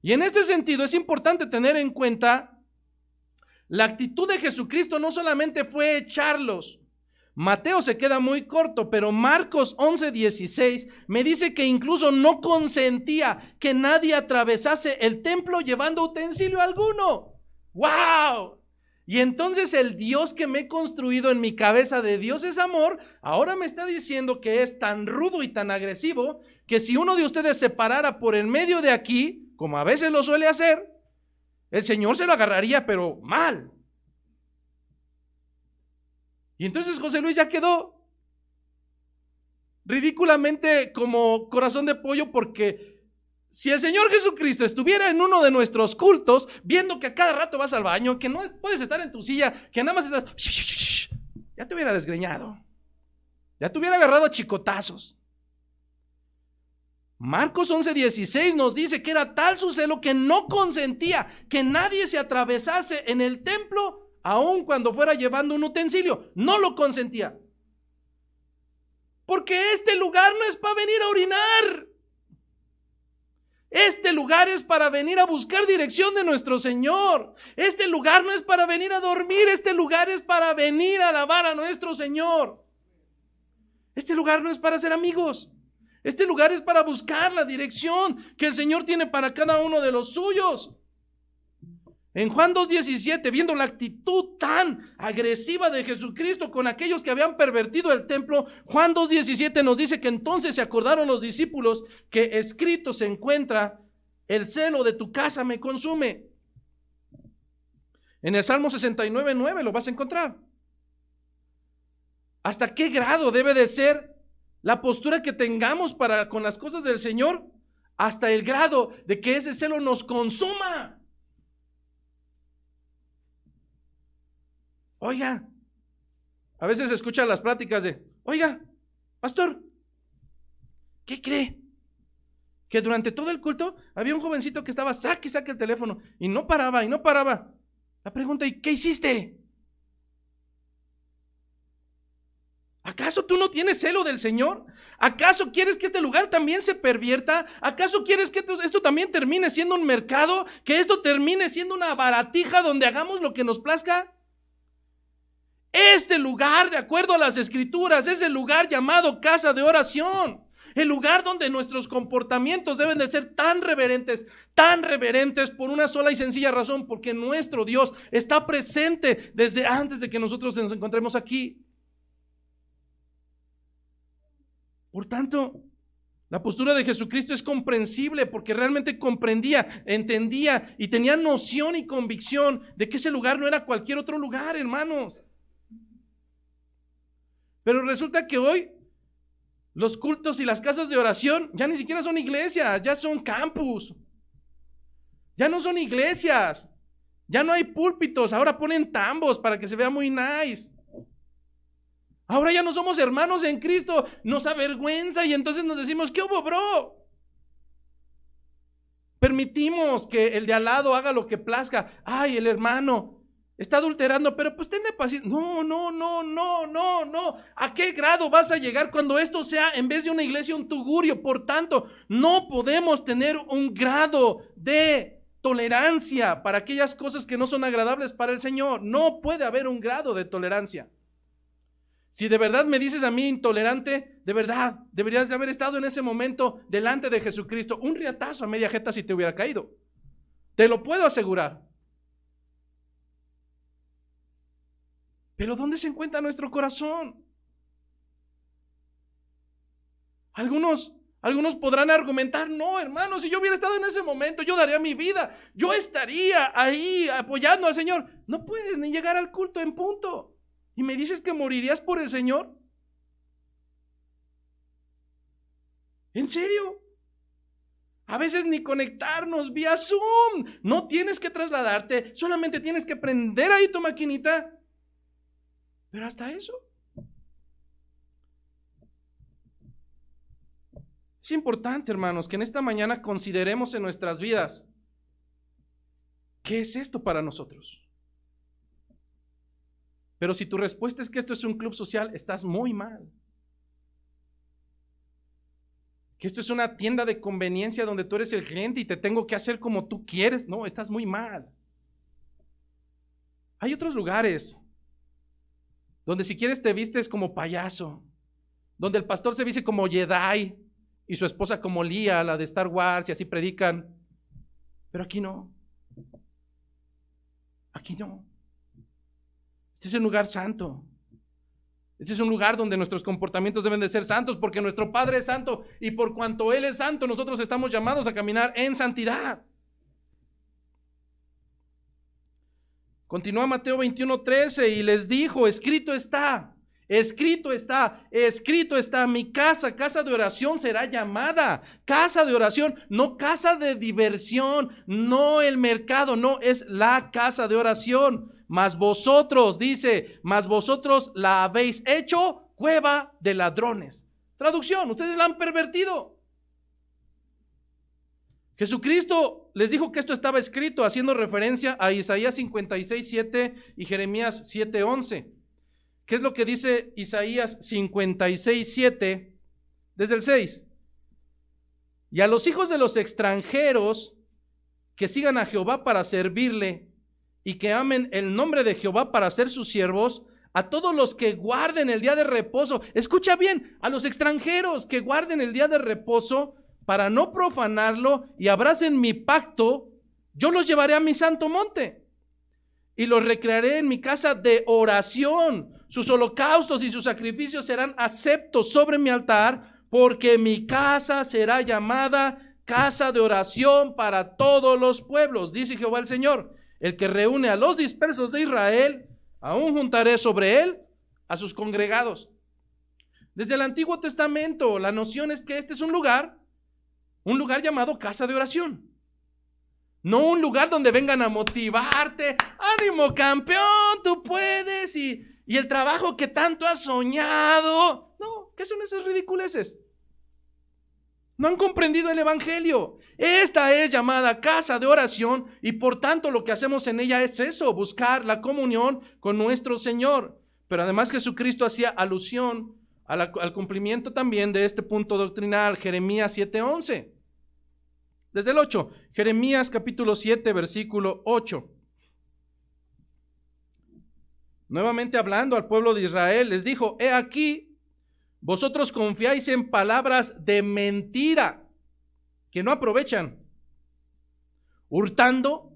Y en este sentido es importante tener en cuenta la actitud de Jesucristo. No solamente fue echarlos. Mateo se queda muy corto, pero Marcos 11:16 me dice que incluso no consentía que nadie atravesase el templo llevando utensilio alguno. ¡Wow! Y entonces el Dios que me he construido en mi cabeza de Dios es amor, ahora me está diciendo que es tan rudo y tan agresivo que si uno de ustedes se parara por el medio de aquí, como a veces lo suele hacer, el Señor se lo agarraría, pero mal. Y entonces José Luis ya quedó ridículamente como corazón de pollo, porque si el Señor Jesucristo estuviera en uno de nuestros cultos, viendo que a cada rato vas al baño, que no puedes estar en tu silla, que nada más estás, ya te hubiera desgreñado, ya te hubiera agarrado a chicotazos. Marcos 11:16 nos dice que era tal su celo que no consentía que nadie se atravesase en el templo, aun cuando fuera llevando un utensilio. No lo consentía. Porque este lugar no es para venir a orinar. Este lugar es para venir a buscar dirección de nuestro Señor. Este lugar no es para venir a dormir. Este lugar es para venir a alabar a nuestro Señor. Este lugar no es para ser amigos. Este lugar es para buscar la dirección que el Señor tiene para cada uno de los suyos. En Juan 2:17, viendo la actitud tan agresiva de Jesucristo con aquellos que habían pervertido el templo, Juan 2:17 nos dice que entonces se acordaron los discípulos que escrito se encuentra: el celo de tu casa me consume. En el Salmo 69:9 lo vas a encontrar. ¿Hasta qué grado debe de ser la postura que tengamos para con las cosas del Señor? Hasta el grado de que ese celo nos consuma. Oiga, a veces escuchan las pláticas de: oiga, pastor, ¿qué cree? Que durante todo el culto había un jovencito que estaba saque el teléfono y no paraba. La pregunta: ¿y qué hiciste? ¿Acaso tú no tienes celo del Señor? ¿Acaso quieres que este lugar también se pervierta? ¿Acaso quieres que esto también termine siendo un mercado? ¿Que esto termine siendo una baratija donde hagamos lo que nos plazca? Este lugar, de acuerdo a las Escrituras, es el lugar llamado casa de oración. El lugar donde nuestros comportamientos deben de ser tan reverentes por una sola y sencilla razón: porque nuestro Dios está presente desde antes de que nosotros nos encontremos aquí. Por tanto, la postura de Jesucristo es comprensible porque realmente comprendía, entendía y tenía noción y convicción de que ese lugar no era cualquier otro lugar, hermanos. Pero resulta que hoy Los cultos y las casas de oración ya ni siquiera son iglesias, ya son campus. Ya no son iglesias. Ya no hay púlpitos, ahora ponen tambos para que se vea muy nice. Ahora ya no somos hermanos en Cristo, nos avergüenza y entonces nos decimos, ¿qué hubo, bro? Permitimos que el de al lado haga lo que plazca. Ay, el hermano está adulterando, pero pues tenle paciencia. No. ¿A qué grado vas a llegar cuando esto sea, en vez de una iglesia, un tugurio? Por tanto, no podemos tener un grado de tolerancia para aquellas cosas que no son agradables para el Señor. No puede haber un grado de tolerancia. Si de verdad me dices a mí intolerante, de verdad, deberías de haber estado en ese momento delante de Jesucristo. Un riatazo a media jeta si te hubiera caído. Te lo puedo asegurar. Pero ¿dónde se encuentra nuestro corazón? Algunos podrán argumentar, no, hermano, si yo hubiera estado en ese momento, yo daría mi vida. Yo estaría ahí apoyando al Señor. No puedes ni llegar al culto en punto. ¿Y me dices que morirías por el Señor? ¿En serio? A veces ni conectarnos vía Zoom. No tienes que trasladarte, solamente tienes que prender ahí tu maquinita. Pero hasta eso. Es importante, hermanos, que en esta mañana consideremos en nuestras vidas, ¿qué es esto para nosotros? Pero si tu respuesta es que esto es un club social, estás muy mal. Que esto es una tienda de conveniencia donde tú eres el cliente y te tengo que hacer como tú quieres. No, estás muy mal. Hay otros lugares donde si quieres te vistes como payaso, donde el pastor se viste como Jedi y su esposa como Lía, la de Star Wars, y así predican. Pero aquí no. Aquí no. Este es un lugar santo. Este es un lugar donde nuestros comportamientos deben de ser santos, porque nuestro Padre es santo, y por cuanto Él es santo, nosotros estamos llamados a caminar en santidad. Continúa Mateo 21:13 y les dijo, escrito está, mi casa de oración será llamada, casa de oración, no casa de diversión, no el mercado, no, es la casa de oración. Mas vosotros, dice, mas vosotros la habéis hecho cueva de ladrones. Traducción, ustedes la han pervertido. Jesucristo les dijo que esto estaba escrito haciendo referencia a Isaías 56:7 y Jeremías 7:11. ¿Qué es lo que dice Isaías 56:7 desde el 6? Y a los hijos de los extranjeros que sigan a Jehová para servirle y que amen el nombre de Jehová para ser sus siervos, a todos los que guarden el día de reposo, escucha bien, a los extranjeros que guarden el día de reposo para no profanarlo y abracen mi pacto, yo los llevaré a mi santo monte y los recrearé en mi casa de oración. Sus holocaustos y sus sacrificios serán aceptos sobre mi altar, porque mi casa será llamada casa de oración para todos los pueblos, dice Jehová el Señor. El que reúne a los dispersos de Israel, aún juntaré sobre él a sus congregados. Desde el Antiguo Testamento, la noción es que este es un lugar llamado casa de oración. No un lugar donde vengan a motivarte, ánimo campeón, tú puedes, y el trabajo que tanto has soñado. No, ¿qué son esas ridiculeces? No han comprendido el evangelio. Esta es llamada casa de oración y por tanto lo que hacemos en ella es eso, buscar la comunión con nuestro Señor. Pero además Jesucristo hacía alusión al cumplimiento también de este punto doctrinal, Jeremías 7:11. Desde el 8, Jeremías capítulo 7, versículo 8. Nuevamente hablando al pueblo de Israel, les dijo, he aquí, vosotros confiáis en palabras de mentira que no aprovechan, hurtando,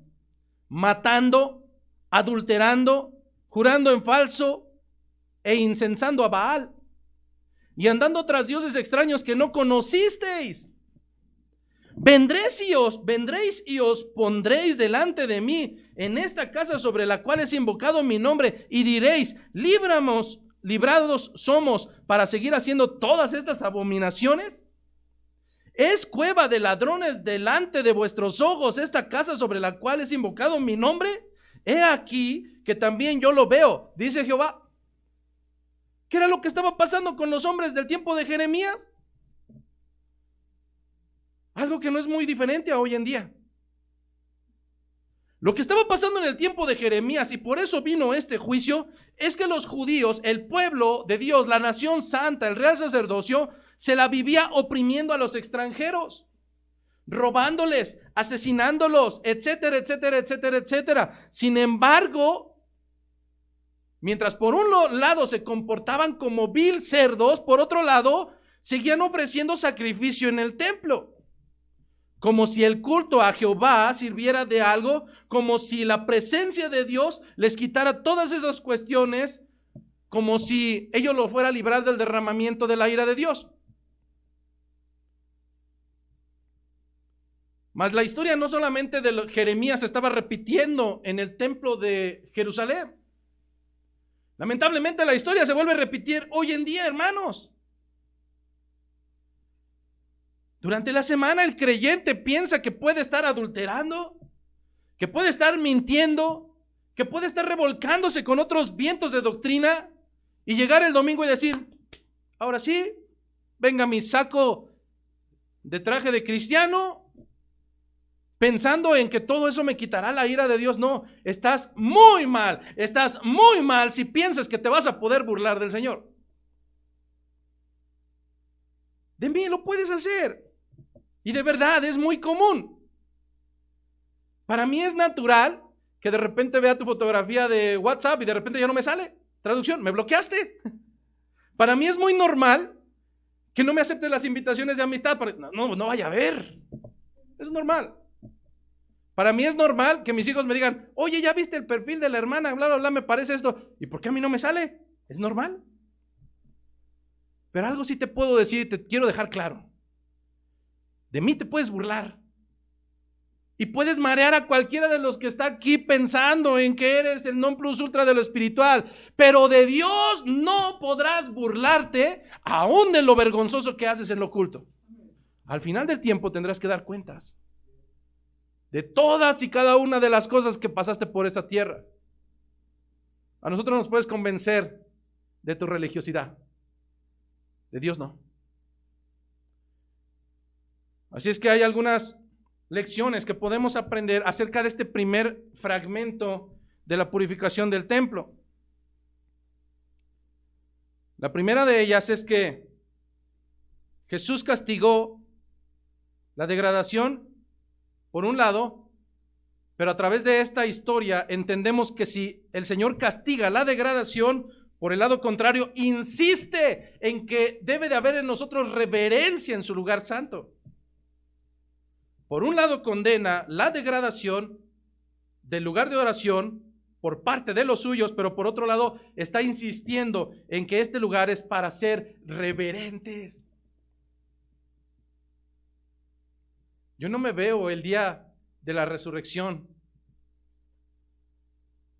matando, adulterando, jurando en falso e incensando a Baal y andando tras dioses extraños que no conocisteis. Vendréis y os pondréis delante de mí en esta casa sobre la cual es invocado mi nombre y diréis, líbranos librados somos para seguir haciendo todas estas abominaciones? ¿Es cueva de ladrones delante de vuestros ojos esta casa sobre la cual es invocado mi nombre? He aquí que también yo lo veo, dice Jehová. ¿Qué era lo que estaba pasando con los hombres del tiempo de Jeremías? Algo que no es muy diferente a hoy en día. Lo que estaba pasando en el tiempo de Jeremías, y por eso vino este juicio, es que los judíos, el pueblo de Dios, la nación santa, el real sacerdocio, se la vivía oprimiendo a los extranjeros, robándoles, asesinándolos, etcétera, etcétera, etcétera, etcétera. Sin embargo, mientras por un lado se comportaban como vil cerdos, por otro lado, seguían ofreciendo sacrificio en el templo. Como si el culto a Jehová sirviera de algo, como si la presencia de Dios les quitara todas esas cuestiones, como si ellos lo fuera a librar del derramamiento de la ira de Dios. Mas la historia no solamente de Jeremías se estaba repitiendo en el templo de Jerusalén. Lamentablemente la historia se vuelve a repetir hoy en día, hermanos. Durante la semana el creyente piensa que puede estar adulterando, que puede estar mintiendo, que puede estar revolcándose con otros vientos de doctrina y llegar el domingo y decir, ahora sí, venga mi saco de traje de cristiano, pensando en que todo eso me quitará la ira de Dios. No, estás muy mal si piensas que te vas a poder burlar del Señor. De mí lo puedes hacer. Y de verdad es muy común. Para mí es natural que de repente vea tu fotografía de WhatsApp y de repente ya no me sale. Traducción, me bloqueaste. Para mí es muy normal que no me aceptes las invitaciones de amistad. No vaya a ver. Es normal. Para mí es normal que mis hijos me digan, oye, ¿ya viste el perfil de la hermana? Bla, bla, bla, me parece esto. ¿Y por qué a mí no me sale? Es normal. Pero algo sí te puedo decir y te quiero dejar claro. De mí te puedes burlar. Y puedes marear a cualquiera de los que está aquí pensando en que eres el non plus ultra de lo espiritual. Pero de Dios no podrás burlarte, aún de lo vergonzoso que haces en lo oculto. Al final del tiempo tendrás que dar cuentas de todas y cada una de las cosas que pasaste por esta tierra. A nosotros nos puedes convencer de tu religiosidad. De Dios no. Así es que hay algunas lecciones que podemos aprender acerca de este primer fragmento de la purificación del templo. La primera de ellas es que Jesús castigó la degradación por un lado, pero a través de esta historia entendemos que si el Señor castiga la degradación, por el lado contrario, insiste en que debe de haber en nosotros reverencia en su lugar santo. Por un lado condena la degradación del lugar de oración por parte de los suyos, pero por otro lado está insistiendo en que este lugar es para ser reverentes. Yo no me veo el día de la resurrección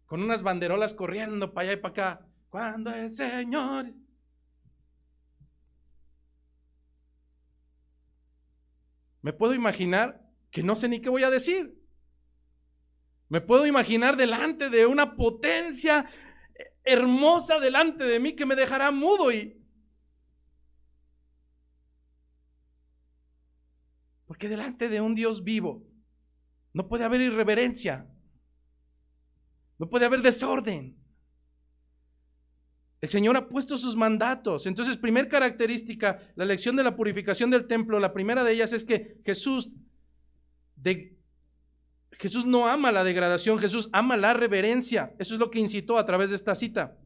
con unas banderolas corriendo para allá y para acá. Cuando el Señor... Me puedo imaginar que no sé ni qué voy a decir. Me puedo imaginar delante de una potencia hermosa delante de mí que me dejará mudo porque delante de un Dios vivo no puede haber irreverencia, no puede haber desorden. El Señor ha puesto sus mandatos. Entonces, primer característica, la lección de la purificación del templo, la primera de ellas es que Jesús no ama la degradación, Jesús ama la reverencia. Eso es lo que incitó a través de esta cita.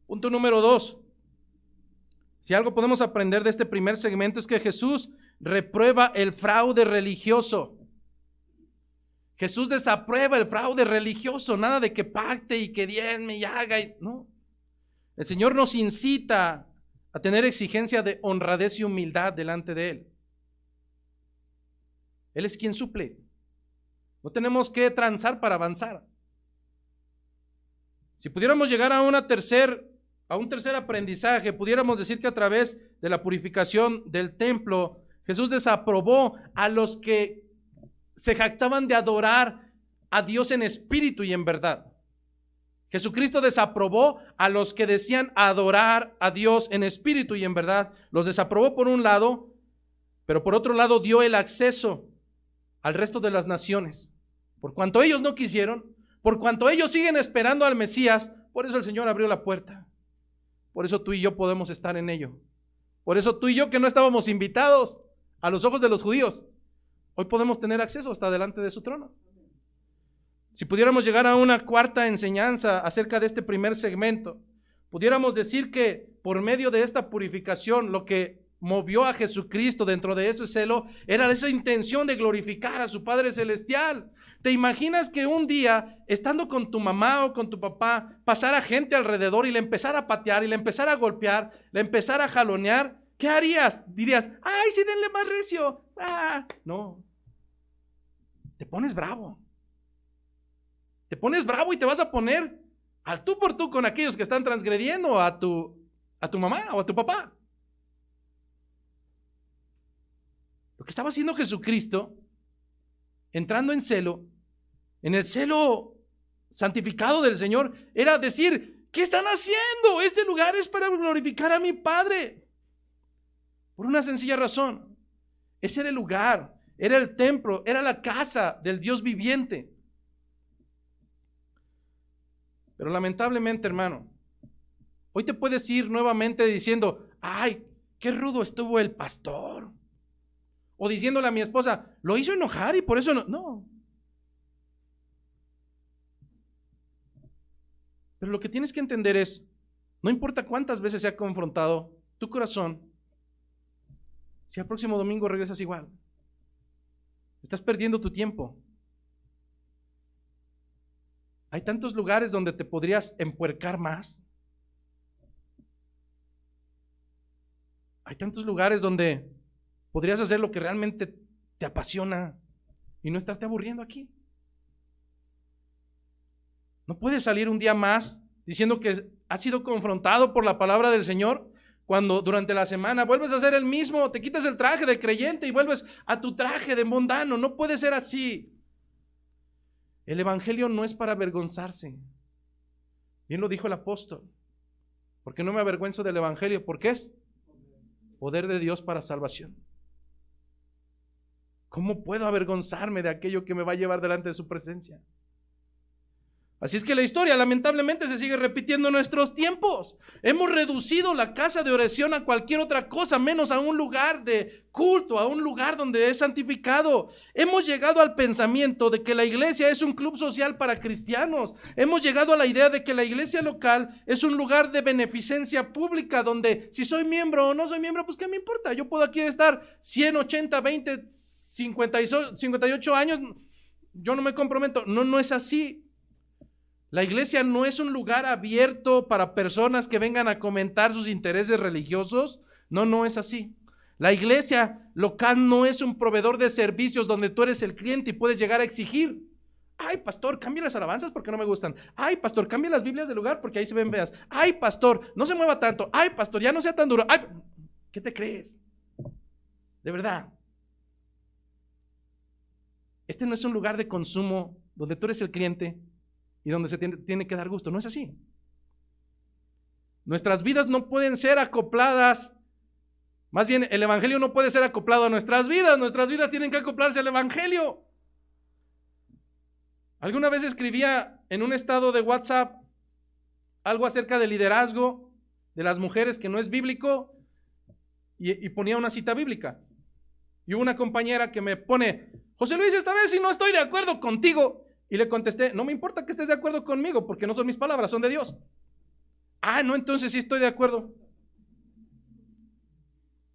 Punto número 2. Si algo podemos aprender de este primer segmento es que Jesús reprueba el fraude religioso. Jesús desaprueba el fraude religioso, nada de que pacte y que diezme y haga, no. El Señor nos incita a tener exigencia de honradez y humildad delante de Él. Él es quien suple. No tenemos que transar para avanzar. Si pudiéramos llegar a una tercera a un tercer aprendizaje, pudiéramos decir que a través de la purificación del templo, Jesús desaprobó a los que se jactaban de adorar a Dios en espíritu y en verdad. Jesucristo desaprobó a los que decían adorar a Dios en espíritu y en verdad. Los desaprobó por un lado, pero por otro lado dio el acceso al resto de las naciones. Por cuanto ellos no quisieron, por cuanto ellos siguen esperando al Mesías, por eso el Señor abrió la puerta. Por eso tú y yo podemos estar en ello. Por eso tú y yo, que no estábamos invitados a los ojos de los judíos, hoy podemos tener acceso hasta delante de su trono. Si pudiéramos llegar a una cuarta enseñanza acerca de este primer segmento, pudiéramos decir que por medio de esta purificación, lo que movió a Jesucristo dentro de ese celo era esa intención de glorificar a su Padre Celestial. ¿Te imaginas que un día, estando con tu mamá o con tu papá, pasara gente alrededor y le empezara a patear y le empezara a golpear, le empezara a jalonear? ¿Qué harías? Dirías, ay, sí, denle más recio. No. Te pones bravo. Te pones bravo y te vas a poner al tú por tú con aquellos que están transgrediendo a tu mamá o a tu papá. Lo que estaba haciendo Jesucristo, entrando en el celo santificado del Señor, era decir, ¿qué están haciendo? Este lugar es para glorificar a mi Padre. Por una sencilla razón. Ese era el lugar, era el templo, era la casa del Dios viviente. Pero lamentablemente, hermano, hoy te puedes ir nuevamente diciendo, ay, qué rudo estuvo el pastor. O diciéndole a mi esposa, lo hizo enojar y por eso no. No. Pero lo que tienes que entender es, no importa cuántas veces se ha confrontado tu corazón, si al próximo domingo regresas igual. Estás perdiendo tu tiempo. Hay tantos lugares donde te podrías empuercar más. Hay tantos lugares donde podrías hacer lo que realmente te apasiona y no estarte aburriendo aquí. No puedes salir un día más diciendo que has sido confrontado por la palabra del Señor cuando durante la semana vuelves a ser el mismo, te quitas el traje de creyente y vuelves a tu traje de mundano. No puede ser así. El evangelio no es para avergonzarse. Bien lo dijo el apóstol. Porque no me avergüenzo del evangelio, porque es poder de Dios para salvación. ¿Cómo puedo avergonzarme de aquello que me va a llevar delante de su presencia? Así es que la historia lamentablemente se sigue repitiendo en nuestros tiempos. Hemos reducido la casa de oración a cualquier otra cosa, menos a un lugar de culto, a un lugar donde es santificado. Hemos llegado al pensamiento de que la iglesia es un club social para cristianos. Hemos llegado a la idea de que la iglesia local es un lugar de beneficencia pública, donde si soy miembro o no soy miembro, pues qué me importa. Yo puedo aquí estar 100, 80, 20, 58 años, yo no me comprometo. No, no es así. La iglesia no es un lugar abierto para personas que vengan a comentar sus intereses religiosos. No, no es así. La iglesia local no es un proveedor de servicios donde tú eres el cliente y puedes llegar a exigir. Ay, pastor, cambie las alabanzas porque no me gustan. Ay, pastor, cambie las Biblias del lugar porque ahí se ven feas. Ay, pastor, no se mueva tanto. Ay, pastor, ya no sea tan duro. Ay, ¿qué te crees? De verdad. Este no es un lugar de consumo donde tú eres el cliente y donde se tiene que dar gusto. No es así. Nuestras vidas no pueden ser acopladas. Más bien, el evangelio no puede ser acoplado a nuestras vidas tienen que acoplarse al evangelio. Alguna vez escribía en un estado de WhatsApp algo acerca del liderazgo de las mujeres que no es bíblico y ponía una cita bíblica. Y hubo una compañera que me pone, José Luis, esta vez sí no estoy de acuerdo contigo. Y le contesté, no me importa que estés de acuerdo conmigo porque no son mis palabras, son de Dios. Ah, no, entonces sí estoy de acuerdo.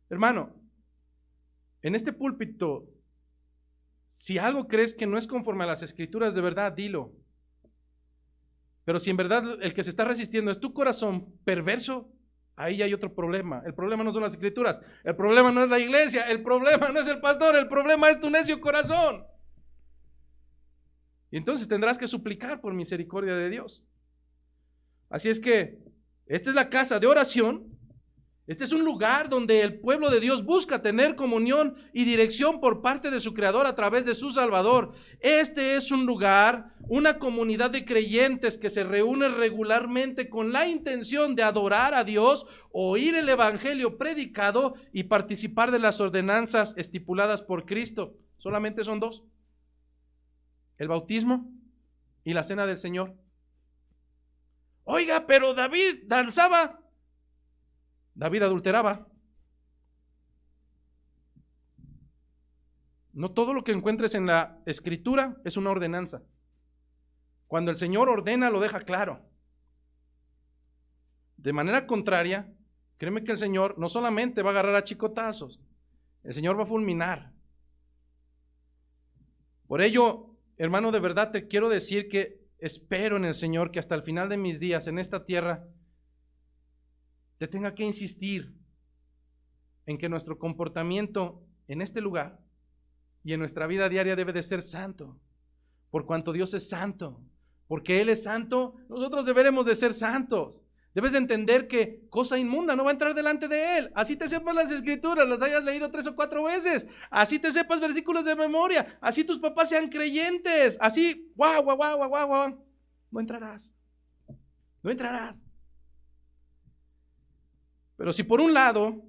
Hermano, en este púlpito, si algo crees que no es conforme a las escrituras, de verdad, dilo. Pero si en verdad el que se está resistiendo es tu corazón perverso, ahí ya hay otro problema. El problema no son las escrituras, el problema no es la iglesia, el problema no es el pastor, el problema es tu necio corazón. Y entonces tendrás que suplicar por misericordia de Dios. Así es que Esta es la casa de oración. Este es un lugar donde el pueblo de Dios busca tener comunión y dirección por parte de su Creador a través de su Salvador. Este es un lugar, una comunidad de creyentes que se reúne regularmente con la intención de adorar a Dios, oír el Evangelio predicado y participar de las ordenanzas estipuladas por Cristo. Solamente son dos: el bautismo y la cena del Señor. Oiga, pero David danzaba. David adulteraba. No todo lo que encuentres en la Escritura es una ordenanza. Cuando el Señor ordena, lo deja claro. De manera contraria, créeme que el Señor no solamente va a agarrar a chicotazos, el Señor va a fulminar. Por ello, hermano, de verdad te quiero decir que espero en el Señor que hasta el final de mis días en esta tierra te tenga que insistir en que nuestro comportamiento en este lugar y en nuestra vida diaria debe de ser santo, por cuanto Dios es santo. Porque Él es santo, nosotros deberemos de ser santos. Debes de entender que cosa inmunda no va a entrar delante de Él. Así te sepas las Escrituras, las hayas leído 3 o 4 veces. Así te sepas versículos de memoria. Así tus papás sean creyentes. Así, guau. No entrarás. No entrarás. Pero si por un lado,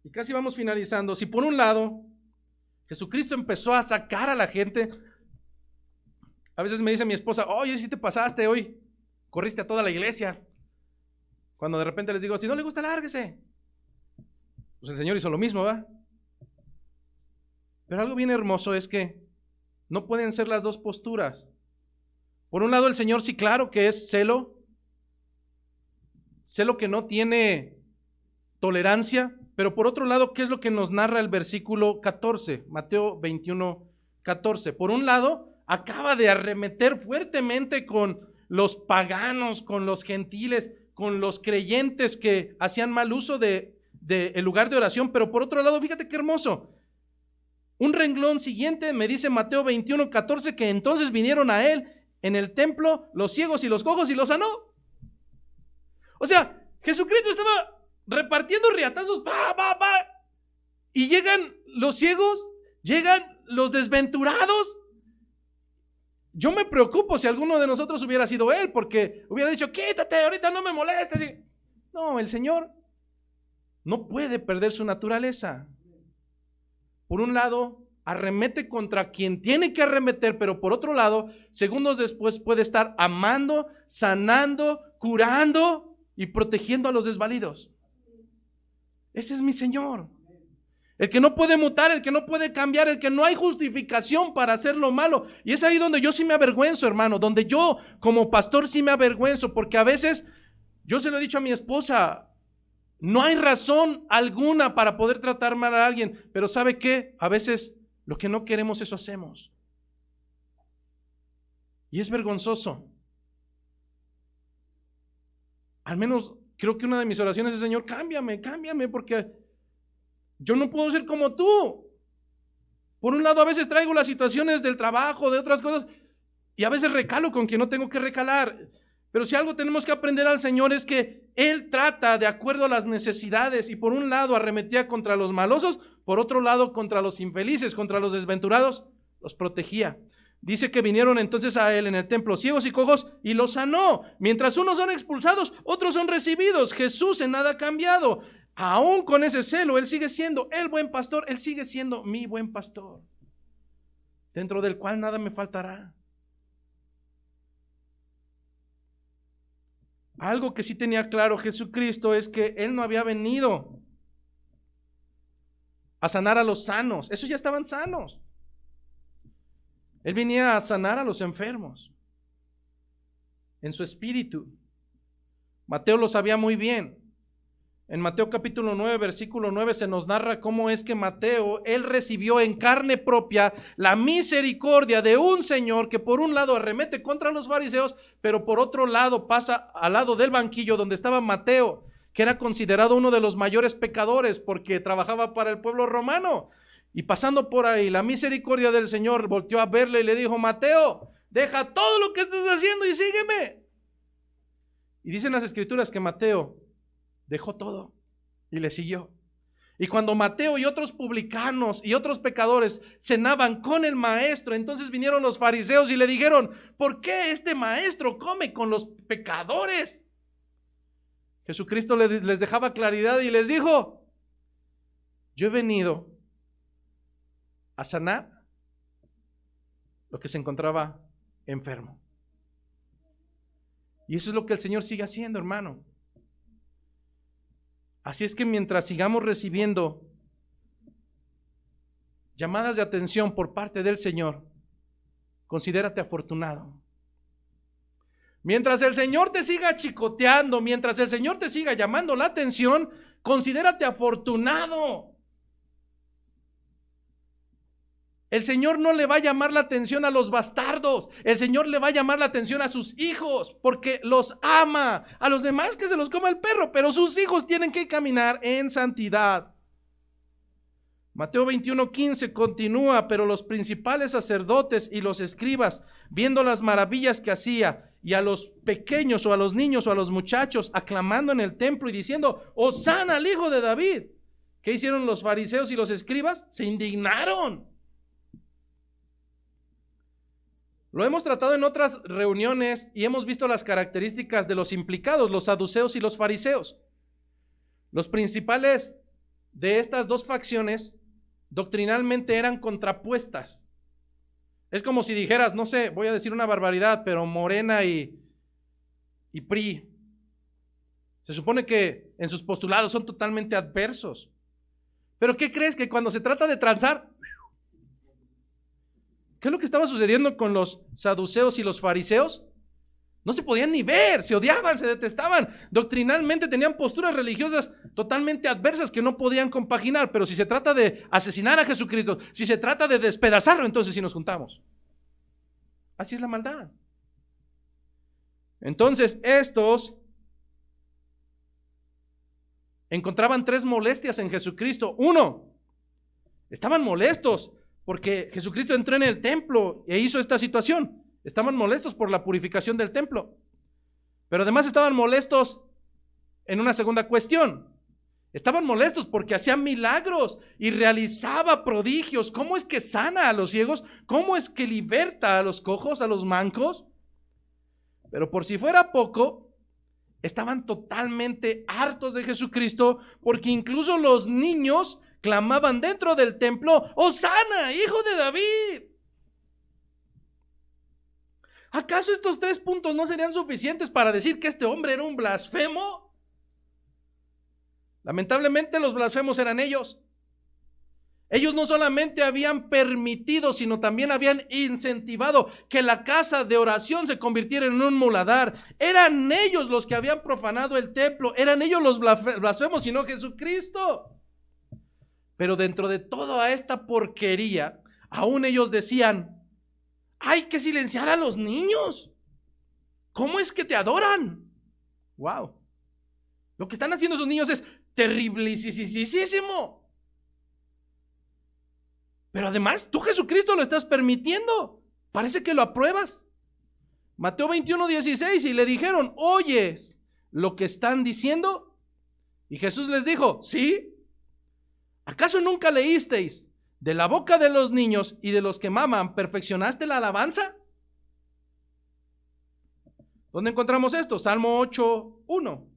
y casi vamos finalizando, si por un lado Jesucristo empezó a sacar a la gente, a veces me dice mi esposa, oye, si te pasaste hoy, corriste a toda la iglesia. Cuando de repente les digo, si no le gusta, lárguese. Pues el Señor hizo lo mismo, ¿verdad? Pero algo bien hermoso es que no pueden ser las dos posturas. Por un lado el Señor sí, claro que es celo que no tiene tolerancia, pero por otro lado, ¿qué es lo que nos narra el versículo 14? Mateo 21, 14. Por un lado, acaba de arremeter fuertemente con los paganos, con los gentiles, con los creyentes que hacían mal uso de el lugar de oración, pero por otro lado, fíjate qué hermoso. Un renglón siguiente me dice Mateo 21, 14, que entonces vinieron a él en el templo los ciegos y los cojos y los sanó. O sea, Jesucristo estaba repartiendo riatazos, y llegan los ciegos, llegan los desventurados. Yo me preocupo si alguno de nosotros hubiera sido él, porque hubiera dicho, quítate, ahorita no me molestes. No, el Señor no puede perder su naturaleza. Por un lado, arremete contra quien tiene que arremeter, pero por otro lado, segundos después puede estar amando, sanando, curando y protegiendo a los desvalidos. Ese es mi Señor. El que no puede mutar, el que no puede cambiar, el que no hay justificación para hacer lo malo. Y es ahí donde yo sí me avergüenzo, hermano, donde yo como pastor sí me avergüenzo, porque a veces, yo se lo he dicho a mi esposa, no hay razón alguna para poder tratar mal a alguien, pero ¿sabe qué? A veces lo que no queremos, eso hacemos. Y es vergonzoso. Al menos creo que una de mis oraciones es, Señor, cámbiame, porque yo no puedo ser como tú. Por un lado, a veces traigo las situaciones del trabajo, de otras cosas, y a veces recalo con quien no tengo que recalar. Pero si algo tenemos que aprender al Señor es que Él trata de acuerdo a las necesidades, y por un lado arremetía contra los malosos, por otro lado contra los infelices, contra los desventurados, los protegía. Dice que vinieron entonces a Él en el templo ciegos y cojos y los sanó. Mientras unos son expulsados, otros son recibidos. Jesús en nada ha cambiado. Aún con ese celo, Él sigue siendo el buen pastor. Él sigue siendo mi buen pastor, dentro del cual nada me faltará. Algo que sí tenía claro Jesucristo es que Él no había venido a sanar a los sanos. Esos ya estaban sanos. Él venía a sanar a los enfermos en su espíritu. Mateo lo sabía muy bien. En Mateo capítulo 9, versículo 9 se nos narra cómo es que Mateo, él recibió en carne propia la misericordia de un Señor que por un lado arremete contra los fariseos, pero por otro lado pasa al lado del banquillo donde estaba Mateo, que era considerado uno de los mayores pecadores porque trabajaba para el pueblo romano. Y pasando por ahí, la misericordia del Señor volteó a verle y le dijo, Mateo, deja todo lo que estás haciendo y sígueme. Y dicen las escrituras que Mateo dejó todo y le siguió. Y cuando Mateo y otros publicanos y otros pecadores cenaban con el maestro, entonces vinieron los fariseos y le dijeron: ¿por qué este maestro come con los pecadores? Jesucristo les dejaba claridad y les dijo: yo he venido a sanar lo que se encontraba enfermo. Y eso es lo que el Señor sigue haciendo, hermano. Así es que mientras sigamos recibiendo llamadas de atención por parte del Señor, considérate afortunado. Mientras el Señor te siga chicoteando, mientras el Señor te siga llamando la atención, considérate afortunado. El Señor no le va a llamar la atención a los bastardos. El Señor le va a llamar la atención a sus hijos, porque los ama. A los demás que se los coma el perro, pero sus hijos tienen que caminar en santidad. Mateo 21:15 continúa: pero los principales sacerdotes y los escribas, viendo las maravillas que hacía, y a los pequeños o a los niños o a los muchachos aclamando en el templo y diciendo: Hosana al Hijo de David. ¿Qué hicieron los fariseos y los escribas? Se indignaron. Lo hemos tratado en otras reuniones y hemos visto las características de los implicados, los saduceos y los fariseos. Los principales de estas dos facciones doctrinalmente eran contrapuestas. Es como si dijeras, no sé, voy a decir una barbaridad, pero Morena y PRI. Se supone que en sus postulados son totalmente adversos. Pero ¿qué crees? Que cuando se trata de transar, ¿qué es lo que estaba sucediendo con los saduceos y los fariseos? No se podían ni ver, se odiaban, se detestaban. Doctrinalmente tenían posturas religiosas totalmente adversas que no podían compaginar. Pero si se trata de asesinar a Jesucristo, si se trata de despedazarlo, entonces sí nos juntamos. Así es la maldad. Entonces estos encontraban tres molestias en Jesucristo. Uno, estaban molestos porque Jesucristo entró en el templo e hizo esta situación. Estaban molestos por la purificación del templo. Pero además estaban molestos en una segunda cuestión. Estaban molestos porque hacía milagros y realizaba prodigios. ¿Cómo es que sana a los ciegos? ¿Cómo es que liberta a los cojos, a los mancos? Pero por si fuera poco, estaban totalmente hartos de Jesucristo, porque incluso los niños clamaban dentro del templo: Hosana, Hijo de David. ¿Acaso estos 3 puntos no serían suficientes para decir que este hombre era un blasfemo? Lamentablemente los blasfemos eran ellos. Ellos no solamente habían permitido, sino también habían incentivado que la casa de oración se convirtiera en un muladar. Eran ellos los que habían profanado el templo. Eran ellos los blasfemos y no Jesucristo. Pero dentro de toda esta porquería, aún ellos decían: hay que silenciar a los niños. ¿Cómo es que te adoran? Wow. Lo que están haciendo esos niños es terriblisísimo. Pero además, tú, Jesucristo, lo estás permitiendo. Parece que lo apruebas. Mateo 21:16, y le dijeron: ¿oyes lo que están diciendo? Y Jesús les dijo: ¿sí? ¿Acaso nunca leísteis: de la boca de los niños y de los que maman perfeccionaste la alabanza? ¿Dónde encontramos esto? Salmo 8:1.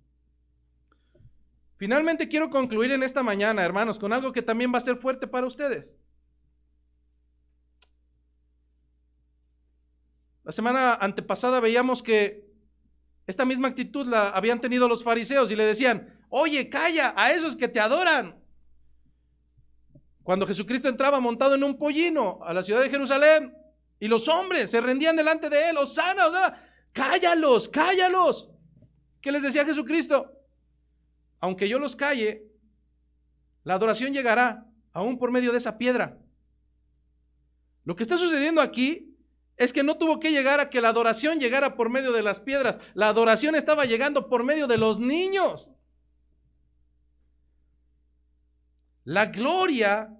Finalmente quiero concluir en esta mañana, hermanos, con algo que también va a ser fuerte para ustedes. La semana antepasada veíamos que esta misma actitud la habían tenido los fariseos y le decían: oye, calla a esos que te adoran. Cuando Jesucristo entraba montado en un pollino a la ciudad de Jerusalén y los hombres se rendían delante de él: Hosana, Hosana, cállalos, cállalos. ¿Qué les decía Jesucristo? Aunque yo los calle, la adoración llegará aún por medio de esa piedra. Lo que está sucediendo aquí es que no tuvo que llegar a que la adoración llegara por medio de las piedras. La adoración estaba llegando por medio de los niños. La gloria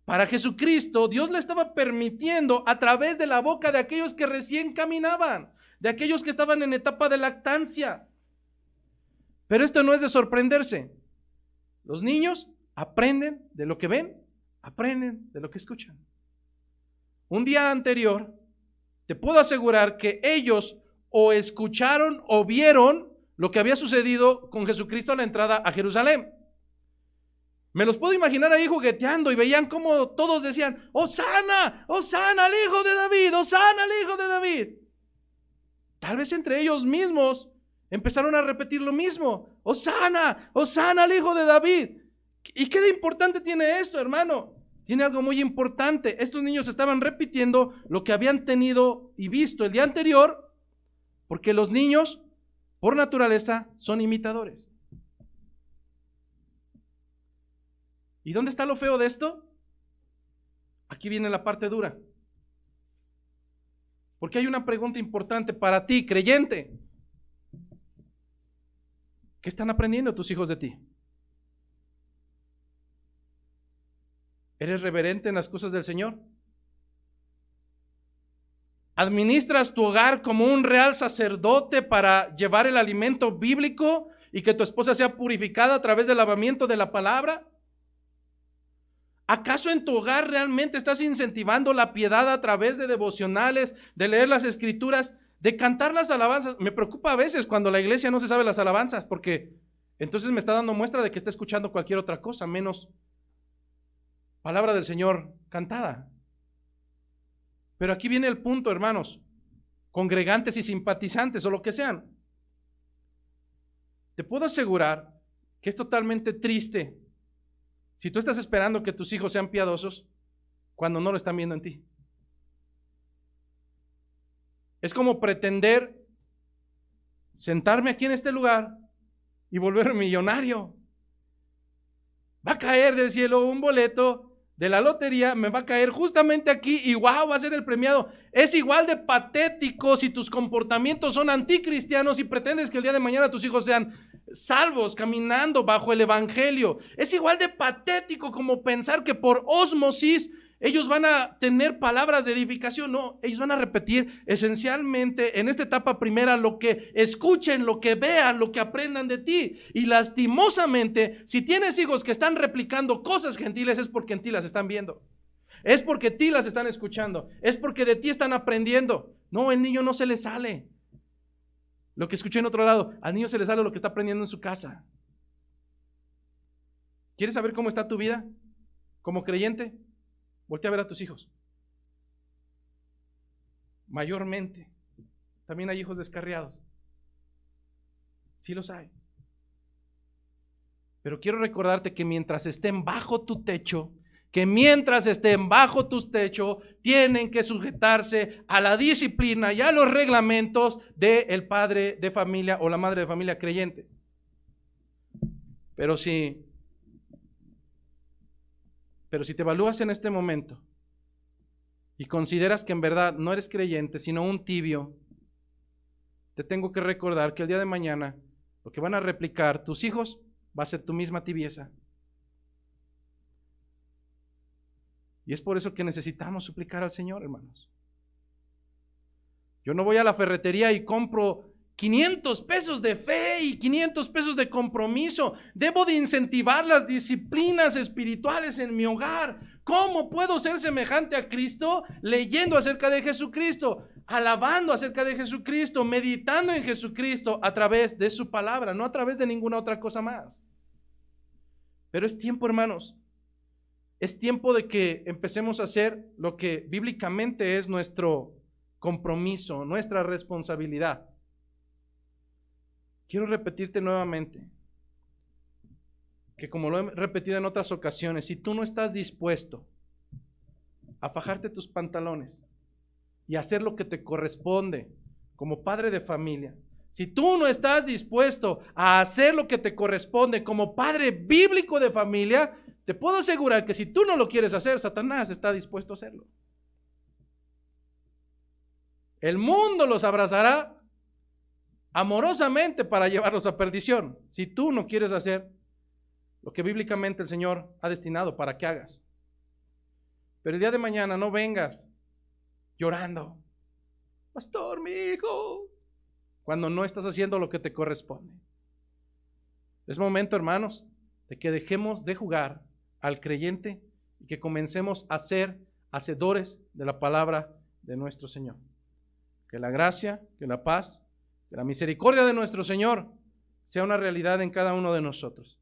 para Jesucristo, Dios la estaba permitiendo a través de la boca de aquellos que recién caminaban, de aquellos que estaban en etapa de lactancia. Pero esto no es de sorprenderse. Los niños aprenden de lo que ven, aprenden de lo que escuchan. Un día anterior, te puedo asegurar que ellos o escucharon o vieron lo que había sucedido con Jesucristo a la entrada a Jerusalén. Me los puedo imaginar ahí jugueteando y veían cómo todos decían: Hosana, Hosana al hijo de David, Hosana al hijo de David. Tal vez entre ellos mismos empezaron a repetir lo mismo: Hosana, Hosana al hijo de David. ¿Y qué de importante tiene esto, hermano? Tiene algo muy importante. Estos niños estaban repitiendo lo que habían tenido y visto el día anterior, porque los niños, por naturaleza, son imitadores. ¿Y dónde está lo feo de esto? Aquí viene la parte dura. Porque hay una pregunta importante para ti, creyente. ¿Qué están aprendiendo tus hijos de ti? ¿Eres reverente en las cosas del Señor? ¿Administras tu hogar como un real sacerdote para llevar el alimento bíblico y que tu esposa sea purificada a través del lavamiento de la palabra? ¿Acaso en tu hogar realmente estás incentivando la piedad a través de devocionales, de leer las escrituras, de cantar las alabanzas? Me preocupa a veces cuando la iglesia no se sabe las alabanzas, porque entonces me está dando muestra de que está escuchando cualquier otra cosa, menos palabra del Señor cantada. Pero aquí viene el punto, hermanos, congregantes y simpatizantes o lo que sean. Te puedo asegurar que es totalmente triste si tú estás esperando que tus hijos sean piadosos cuando no lo están viendo en ti. Es como pretender sentarme aquí en este lugar y volverme millonario. Va a caer del cielo un boleto de la lotería, me va a caer justamente aquí y wow, va a ser el premiado. Es igual de patético si tus comportamientos son anticristianos y pretendes que el día de mañana tus hijos sean salvos, caminando bajo el evangelio. Es igual de patético como pensar que por ósmosis ellos van a tener palabras de edificación. No, ellos van a repetir esencialmente en esta etapa primera lo que escuchen, lo que vean, lo que aprendan de ti. Y lastimosamente, si tienes hijos que están replicando cosas gentiles, es porque en ti las están viendo. Es porque en ti las están escuchando. Es porque de ti están aprendiendo. No, el niño no se le sale lo que escuché en otro lado. Al niño se le sale lo que está aprendiendo en su casa. ¿Quieres saber cómo está tu vida como creyente? Voltea a ver a tus hijos. Mayormente. También hay hijos descarriados. Sí los hay. Pero quiero recordarte que mientras estén bajo tu techo, tienen que sujetarse a la disciplina y a los reglamentos del padre de familia o la madre de familia creyente. Pero si te evalúas en este momento y consideras que en verdad no eres creyente, sino un tibio, te tengo que recordar que el día de mañana lo que van a replicar tus hijos va a ser tu misma tibieza. Y es por eso que necesitamos suplicar al Señor, hermanos. Yo no voy a la ferretería y compro 500 pesos de fe y 500 pesos de compromiso. Debo de incentivar las disciplinas espirituales en mi hogar. ¿Cómo puedo ser semejante a Cristo? Leyendo acerca de Jesucristo, alabando acerca de Jesucristo, meditando en Jesucristo a través de su palabra, no a través de ninguna otra cosa más. Pero es tiempo, hermanos. Es tiempo de que empecemos a hacer lo que bíblicamente es nuestro compromiso, nuestra responsabilidad. Quiero repetirte nuevamente que, como lo he repetido en otras ocasiones, si tú no estás dispuesto a fajarte tus pantalones y hacer lo que te corresponde como padre de familia, si tú no estás dispuesto a hacer lo que te corresponde como padre bíblico de familia, te puedo asegurar que si tú no lo quieres hacer, Satanás está dispuesto a hacerlo. El mundo los abrazará amorosamente para llevarlos a perdición, si tú no quieres hacer lo que bíblicamente el Señor ha destinado para que hagas. Pero el día de mañana no vengas llorando: pastor, mi hijo, cuando no estás haciendo lo que te corresponde. Es momento, hermanos, de que dejemos de jugar al creyente y que comencemos a ser hacedores de la palabra de nuestro Señor. Que la gracia, que la paz, que la misericordia de nuestro Señor sea una realidad en cada uno de nosotros.